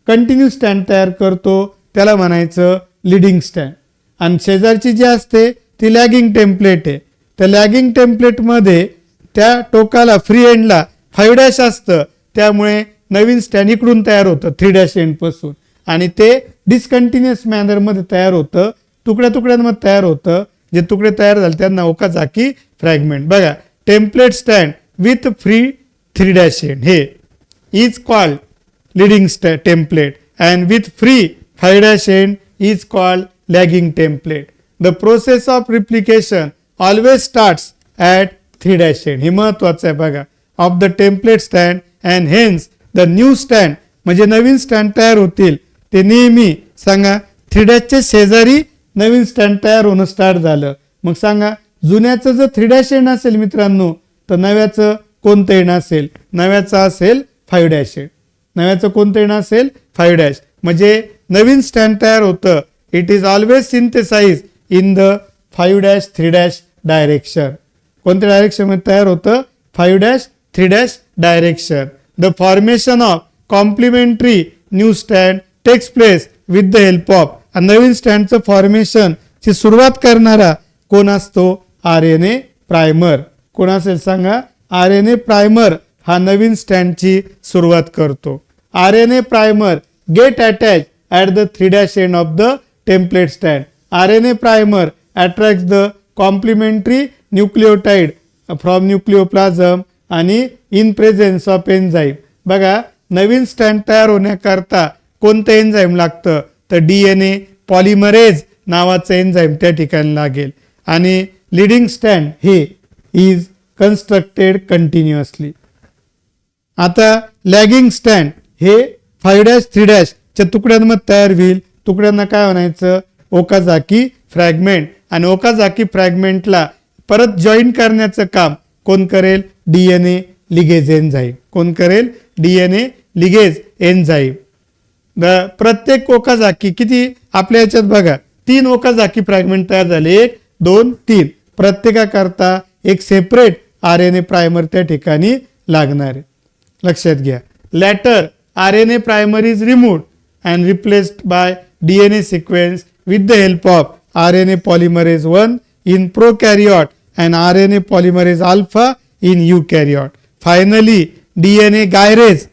कंटिन्यू स्टँड तयार करतो, त्याला म्हणायचं लिडिंग स्टँड. आणि शेजारची जी असते ती लॅगिंग टेम्पलेट आहे. त्या लॅगिंग टेम्पलेटमध्ये त्या टोकाला फ्री एंडला 5' असतं, त्यामुळे नवीन स्टँड इकडून तयार होतं 3' एंड पासून, आणि ते डिस्कंटिन्युअस मॅनरमध्ये तयार होतं, तुकड्या तुकड्यांमध्ये तयार होतं. जे तुकडे तयार झाले त्यांना ओकाझाकी फ्रॅगमेंट. बघा, टेम्पलेट स्टँड विथ फ्री 3' एंड हे is called leading template, and with free 5' end is called lagging template. The process of replication always starts at 3' end. हे महत्वाचं आहे बघा, ऑफ द टेम्पलेट स्टँड, अँड हेन्स द न्यू स्टँड, म्हणजे नवीन स्टँड तयार होतील ते नेहमी सांगा 3' शेजारी नवीन स्टँड तयार होणं स्टार्ट झालं. मग सांगा, जुन्याचं जर 3' एंड असेल मित्रांनो, तर नव्याचं कोणतं एंड असेल, नव्याचं असेल 5' एंड. नव्याचं कोणतं एंड असेल 5'. म्हणजे नवीन स्टँड तयार होतं, it is always synthesize in the 5' 3' direction. कोणत्या डायरेक्शन मध्ये तयार होतं, 5' 3' direction. The formation of complementary new स्टँड takes place with the help of. नवीन स्टँडचं फॉर्मेशन ची सुरुवात करणारा कोण असतो, RNA प्रायमर. कोण असेल सांगा, RNA प्रायमर हा नवीन स्टँडची सुरुवात करतो. RNA primer get attach at the 3' end of the template स्टँड. RNA primer attract the complementary nucleotide from nucleoplasm आणि इन प्रेझेन्स ऑफ एन्झाईम. बघा, नवीन स्टँड तयार होण्याकरता कोणतं एन्झाईम लागतं, तर DNA पॉलिमरेज नावाचं एन्झाईम त्या ठिकाणी लागेल. आणि लिडिंग स्टँड हे इज कन्स्ट्रक्टेड कंटिन्युअसली. आता लॅगिंग स्टँड हे 5' 3' च्या तुकड्यांमध्ये तयार होईल. तुकड्यांना काय म्हणायचं, ओकाझाकी फ्रॅगमेंट. आणि ओकाझाकी फ्रॅगमेंटला परत जॉईन करण्याचं काम कोण करेल, DNA लिगेज एन्झाईम. कोण करेल, DNA लिगेज एन्झाईम. प्रत्येक ओकाझाकी किती आपल्या याच्यात बघा 3 ओकाझाकी फ्रॅगमेंट तयार झाले, 1 2 3. प्रत्येकाकरता एक सेपरेट RNA प्रायमर त्या ठिकाणी लागणार आहे. लक्षात घ्या. Later RNA primer is removed and replaced by DNA sequence with the help of RNA polymerase 1 in prokaryote and RNA polymerase alpha in eukaryote. Finally DNA gyrase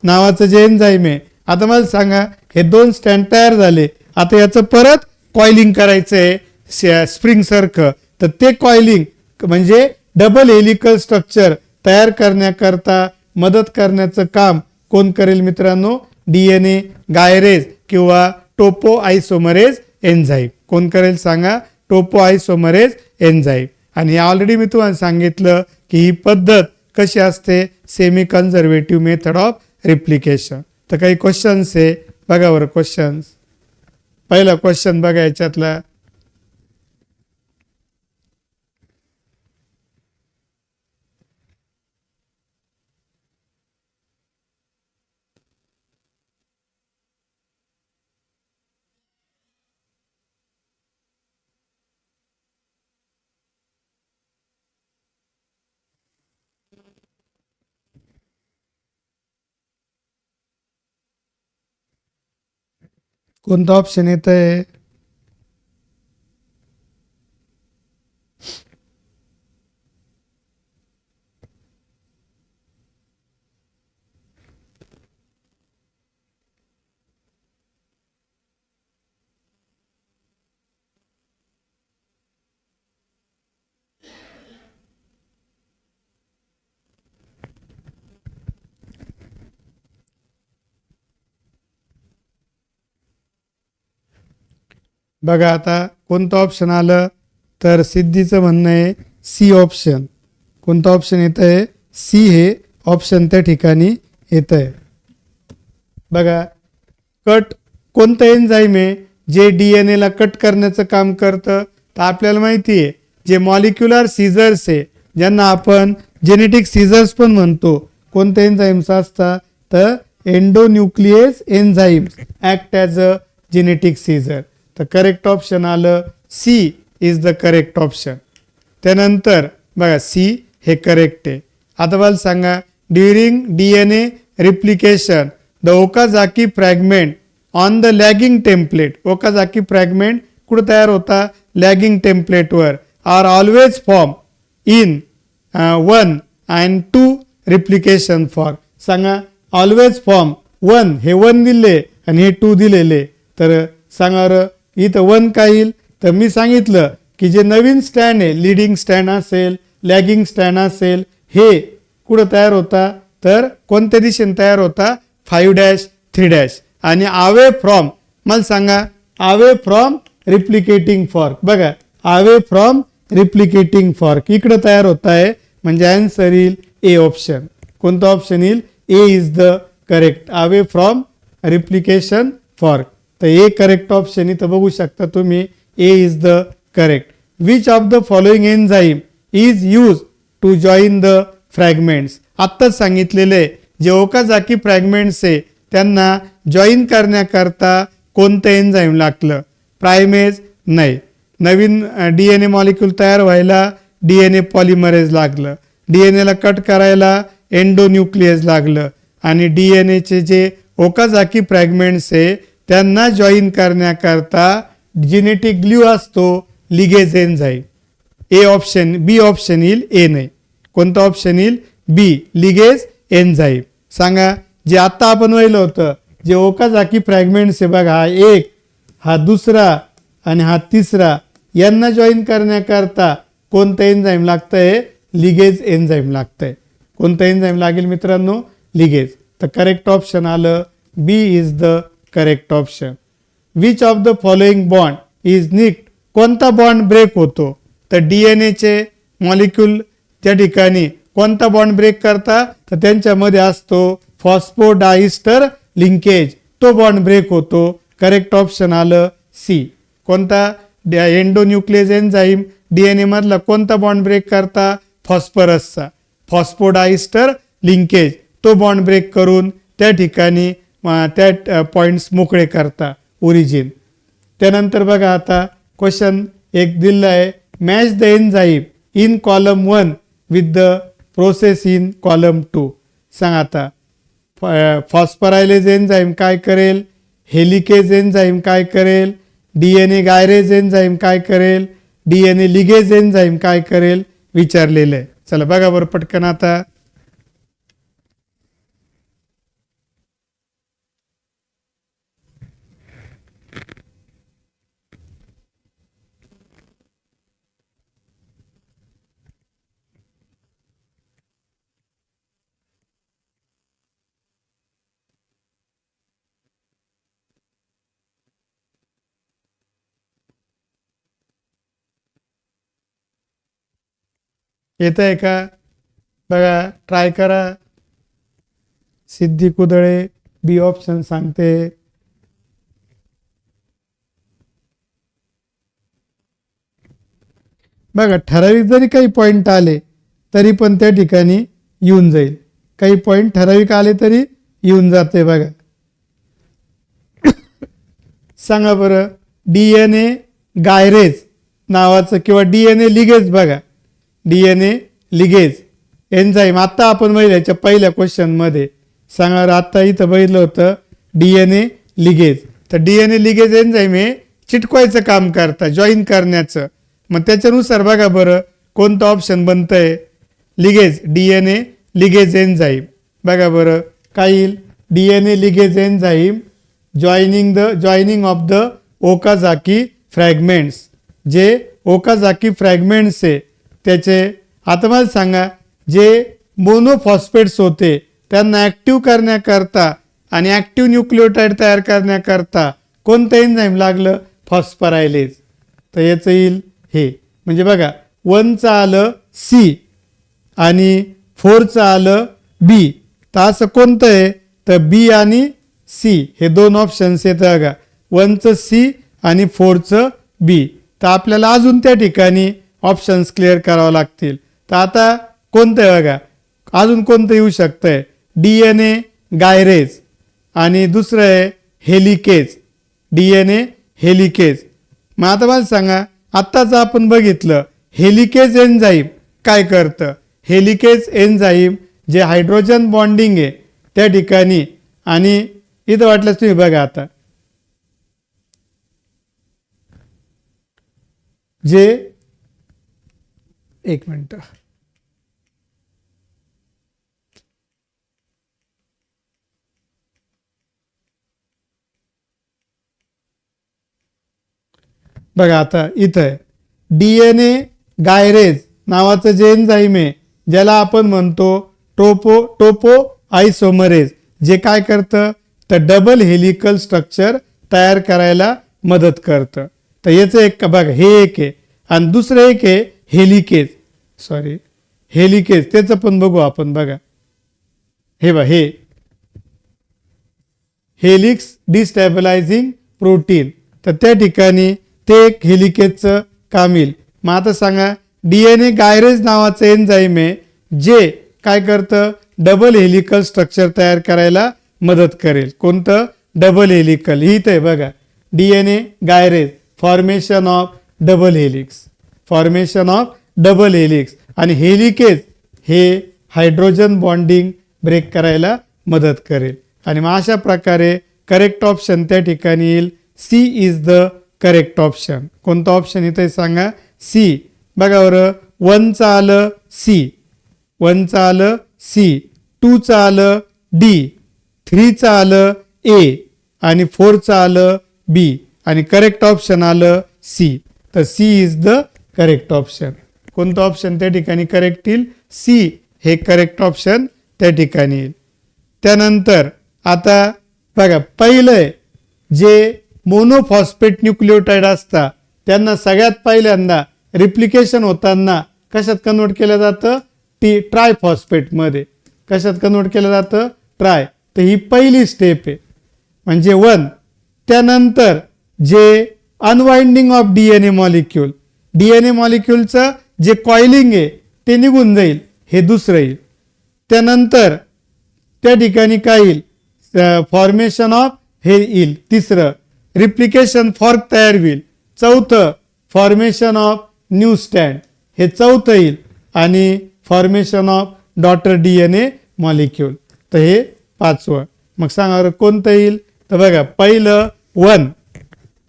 नावाचं जे एन्झाईम आहे. आता मला सांगा, हे 2 स्टँड तयार झाले, आता याचं परत कॉइलिंग करायचं आहे स्प्रिंग सारखं. तर ते कॉइलिंग म्हणजे डबल हेलिकल स्ट्रक्चर तयार करण्याकरता मदत करण्याचं काम कोण करेल मित्रांनो? DNA गायरेज किंवा टोपो आयसोमरेज एन्झाईम. कोण करेल सांगा? टोपो आयसोमरेज एन्झाईम. आणि ऑलरेडी मी तुम्हाला सांगितलं की ही पद्धत कशी असते, semi conservative method of replication. तर काही क्वेश्चन्स आहे बघा बरं. क्वेश्चन्स, पहिला क्वेश्चन बघा याच्यातला. कोणता ऑप्शन येत आहे? बघा आता कोणतं ऑप्शन आलं, तर सिद्धीचं म्हणणं आहे सी ऑप्शन. कोणतं ऑप्शन येत आहे? सी हे ऑप्शन त्या ठिकाणी येत आहे. बघा, कट कोणतं एन्झाईम आहे जे DNA ला कट करण्याचं काम करतं? तर आपल्याला माहिती आहे जे मॉलिक्युलर सीझर्स आहे, ज्यांना आपण जेनेटिक सीझर्स पण म्हणतो, कोणत्या एन्झाईम्स असतात? तर endonuclease enzymes act as a genetic scissor. तर करेक्ट ऑप्शन आलं C is the correct option. त्यानंतर बघा सी हे करेक्ट आहे. आता मला सांगा, during DNA replication the Okazaki fragment on the lagging template. Okazaki fragment कुठं तयार होता? लॅगिंग टेम्पलेटवर. Are always form in 1 and 2 replication fork. सांगा, ऑलवेज फॉर्म 1 हे 1 दिले आणि हे 2 दिलेले. तर सांगा र इथं 1 काय येईल? तर मी सांगितलं की जे नवीन स्टँड आहे, लिडिंग स्टँड असेल, लॅगिंग स्टँड असेल, हे कुठं तयार होता? तर कोणत्या दिशेने तयार होता? 5-3'. आणि अवे फ्रॉम, मला सांगा, अवे फ्रॉम रिप्लिकेटिंग फॉर्क. बघा, अवे फ्रॉम रिप्लिकेटिंग फॉर्क इकडं तयार होत आहे, म्हणजे आन्सर येईल ए ऑप्शन. कोणतं ऑप्शन येईल? A is the correct. Away from replication fork. तर ए करेक्ट ऑप्शन इथं बघू शकता तुम्ही. A is the correct. Which of the following enzyme is use to join the fragments. आत्ताच सांगितलेले जे ओकाझाकी फ्रॅगमेंट्स आहे त्यांना जॉईन करण्याकरता कोणतं एन्झाईम लागलं? प्रायमेज नाही. नवीन DNA मॉलिक्यूल तयार व्हायला DNA पॉलिमरेज लागलं. DNA ला कट करायला एंडोन्यूक्लियस लागलं. आणि DNA चे जे ओकाझाकी फ्रॅगमेंट्स आहे त्यांना जॉईन करण्याकरता जेनेटिक ग्लू असतो, ligase enzyme. A option, B option येईल, ए नाही. कोणतं ऑप्शन येईल? B, ligase enzyme. सांगा, जे आता आपण वहिलं होतं, जे ओकाझाकी फ्रॅगमेंट्स आहे बघा, हा एक, हा दुसरा आणि हा तिसरा, यांना जॉईन करण्याकरता कोणतं एन्झाईम लागतंय? लिगेज एन्झाईम लागतंय. कोणतं एन्झाईम लागेल मित्रांनो? लिगेज. तर करेक्ट ऑप्शन आलं B is the correct option. Which of the following bond is nicked. कोणता बॉन्ड ब्रेक होतो? तर DNA चे मॉलिक्यूल त्या ठिकाणी कोणता बॉन्ड ब्रेक करता? तर त्यांच्यामध्ये असतो फॉस्फोडायस्टर लिंकेज, तो बॉन्ड ब्रेक होतो. करेक्ट ऑप्शन आलं सी. कोणता? एंडोन्यूक्लियस एन्झाईम DNA मधला कोणता बॉन्ड ब्रेक करता? फॉस्फरसचा. फॉस्फोडायस्टर लिंकेज तो बॉन्ड ब्रेक करून त्या ठिकाणी त्या पॉइंट्स मोकळे करता, ओरिजिन. त्यानंतर बघा आता क्वेश्चन एक दिलं आहे, match the enzyme in column 1 with the process in column 2. सांग आता फॉस्फरायलेज एन्झाईम काय करेल, हेलिकेज एन्झाईम काय करेल, डीएनए गायरेज एन्झाईम काय करेल, डीएनए लिगेज एन्झाईम काय करेल विचारलेलं आहे. चला बघा बरं पटकन आता. येत आहे का बघा, ट्राय करा. सिद्धी कुदळे बी ऑप्शन सांगते. बघा ठराविक जरी काही पॉइंट आले तरी पण त्या ठिकाणी येऊन जाईल. काही पॉइंट ठराविक आले तरी येऊन जाते. बघा सांगा बरं, डीएनए गायरेज नावाचं किंवा डीएनए लिगेज, बघा डीएनए लिगेज एन्झाईम आता आपण बघितल्याच्या पहिल्या क्वेश्चन मध्ये. सांगा आता इथं बघितलं होतं डीएनए लिगेज. तर डीएनए लिगेज एन्झाईम हे चिटकवायचं काम करतात, जॉईन करण्याचं. मग त्याच्यानुसार बघा बरं कोणतं ऑप्शन बनतंय. Ligase, DNA ligase enzyme. बघा बरं काय येईल, DNA ligase enzyme joining of the Okazaki fragments. जे ओकाझाकी फ्रॅगमेंट्स आहे त्याचे, आता मला सांगा, जे मोनोफॉस्फेट्स होते त्यांना ॲक्टिव्ह करण्याकरता आणि ॲक्टिव्ह न्यूक्लिओटाईड तयार करण्याकरता कोणतं एन्झाईम लागलं, फॉस्फरायलेज. तर याचं येईल हे. म्हणजे बघा 1चं आलं सी आणि 4चं आलं बी. तर असं कोणतं आहे, तर बी आणि सी हे दोन ऑप्शन्स आहेत. बघा 1चं सी आणि 4चं बी. तर आपल्याला अजून त्या ठिकाणी ऑप्शन्स क्लिअर करावं लागतील. तर आता कोणतं आहे बघा, अजून कोणतं येऊ शकतंय, डीएनए गायरेज आणि दुसरं आहे हेलिकेज, डीएनए हेलिकेज. मग आता मला सांगा, आत्ताच आपण बघितलं हेलिकेज एन्झाईम काय करतं. हेलिकेज एन्झाईम जे हायड्रोजन बॉन्डिंग आहे त्या ठिकाणी, आणि इथं वाटलंच तुम्ही बघा आता जे, एक मिनिट, बघा आता इथं डीएनए गायरेज नावाचं जे एन्झाईम आहे ज्याला आपण म्हणतो टोपो आयसोमरेज, जे काय करतं तर डबल हेलिकल स्ट्रक्चर तयार करायला मदत करतं. तर याचं एक बघा हे एक आहे आणि दुसरं एक आहे हेलिकेज, त्याचं पण बघू आपण. बघा हे बघा, हे हेलिक्स डिस्टॅबिलायझिंग प्रोटीन. तर त्या ठिकाणी ते एक हेलिकेजचं काम येईल. मग आता सांगा, डीएनए गायरेज नावाचं एन्झाईम आहे जे काय करतं, डबल हेलिकल स्ट्रक्चर तयार करायला मदत करेल. कोणतं, डबल हेलिकल. ही इथं आहे बघा, DNA gyrase, formation of double helix. आणि हेलिकेज हे हायड्रोजन बॉन्डिंग ब्रेक करायला मदत करेल. आणि मग अशा प्रकारे करेक्ट ऑप्शन त्या ठिकाणी येईल, C is the correct option. कोणतं ऑप्शन इथे सांगा, सी. बघा बरं, 1चं आलं सी, 1चं आलं सी, 2चं आलं डी, 3चं आलं ए आणि 4चं आलं बी आणि करेक्ट ऑप्शन आलं सी. तर C is the correct option. कोणतं ऑप्शन त्या ठिकाणी करेक्ट येईल, सी हे करेक्ट ऑप्शन त्या ठिकाणी येईल. त्यानंतर आता बघा, पहिलं जे मोनोफॉस्फेट न्यूक्लिओटाईड असतात त्यांना सगळ्यात पहिल्यांदा रिप्लिकेशन होताना कशात कन्वर्ट केलं जातं, ट्रायफॉस्फेटमध्ये. कशात कन्वर्ट केलं जातं, ट्राय. तर ही पहिली स्टेप आहे म्हणजे 1. त्यानंतर जे अनवाइंडिंग ऑफ डीएनए मॉलिक्यूलचं जे कॉइलिंग आहे ते निघून जाईल, हे दुसरं येईल. त्यानंतर त्या ठिकाणी काय येईल, फॉर्मेशन ऑफ हे येईल तिसरं. रिप्लिकेशन फॉर्क तयार होईल. चौथं, फॉर्मेशन ऑफ न्यू स्टँड. हे चौथं येईल आणि formation of daughter DNA molecule तर हे पाचवं. मग सांगा बरं कोणतं येईल तर बघा पहिलं 1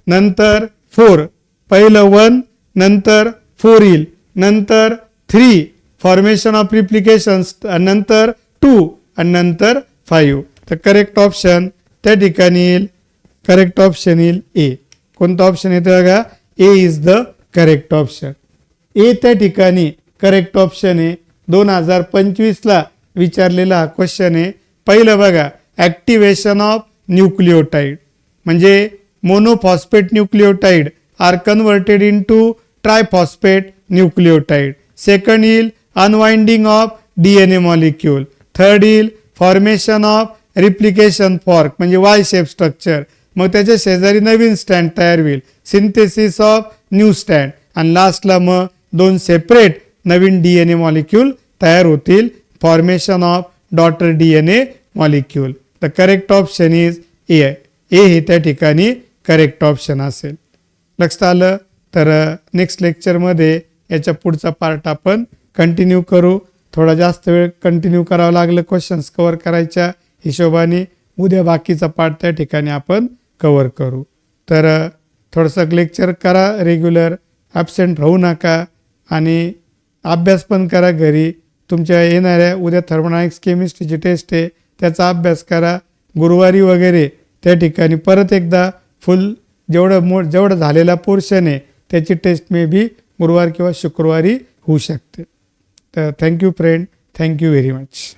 नंतर 4 पहिलं 1 नंतर 4 येईल नंतर 3 फॉर्मेशन ऑफ रिप्लिकेशन नंतर 2 आणि नंतर 5 तर करेक्ट ऑप्शन त्या ठिकाणी येईल करेक्ट ऑप्शन येईल ए. कोणतं ऑप्शन येतं बघा ए इज द करेक्ट ऑप्शन. ए त्या ठिकाणी करेक्ट ऑप्शन आहे. 2025ला विचारलेला हा क्वेश्चन आहे. पहिलं बघा ॲक्टिव्हेशन ऑफ न्यूक्लिओटाइड म्हणजे monophosphate nucleotide are converted into triphosphate nucleotide. Second येईल unwinding of DNA molecule. Third येईल फॉर्मेशन ऑफ रिप्लिकेशन फॉर्क म्हणजे वाय शेप स्ट्रक्चर. मग त्याच्या शेजारी नवीन स्टँड तयार होईल सिंथेसिस ऑफ न्यू स्टँड आणि लास्टला मग 2 सेपरेट नवीन DNA मॉलिक्यूल तयार होतील formation of daughter DNA molecule. The correct option is A. A हे त्या ठिकाणी करेक्ट ऑप्शन असेल. लक्षात आलं तर नेक्स्ट लेक्चरमध्ये याच्या पुढचा पार्ट आपण कंटिन्यू करू. थोडा जास्त वेळ कंटिन्यू करावं लागलं क्वेश्चन्स कव्हर करायच्या हिशोबाने. उद्या बाकीचा पार्ट त्या ठिकाणी आपण कव्हर करू. तर थोडंसं लेक्चर करा रेग्युलर ॲब्सेंट राहू नका आणि अभ्यास पण करा घरी. तुमच्या येणाऱ्या उद्या थर्मोडायनामिक्स केमिस्ट्रीची टेस्ट आहे त्याचा अभ्यास करा. गुरुवारी वगैरे त्या ठिकाणी परत एकदा फुल जेवढं झालेला पोर्शन आहे त्याची टेस्ट मे बी गुरुवार किंवा शुक्रवारी होऊ शकते. तर thank you friend. Thank you very much.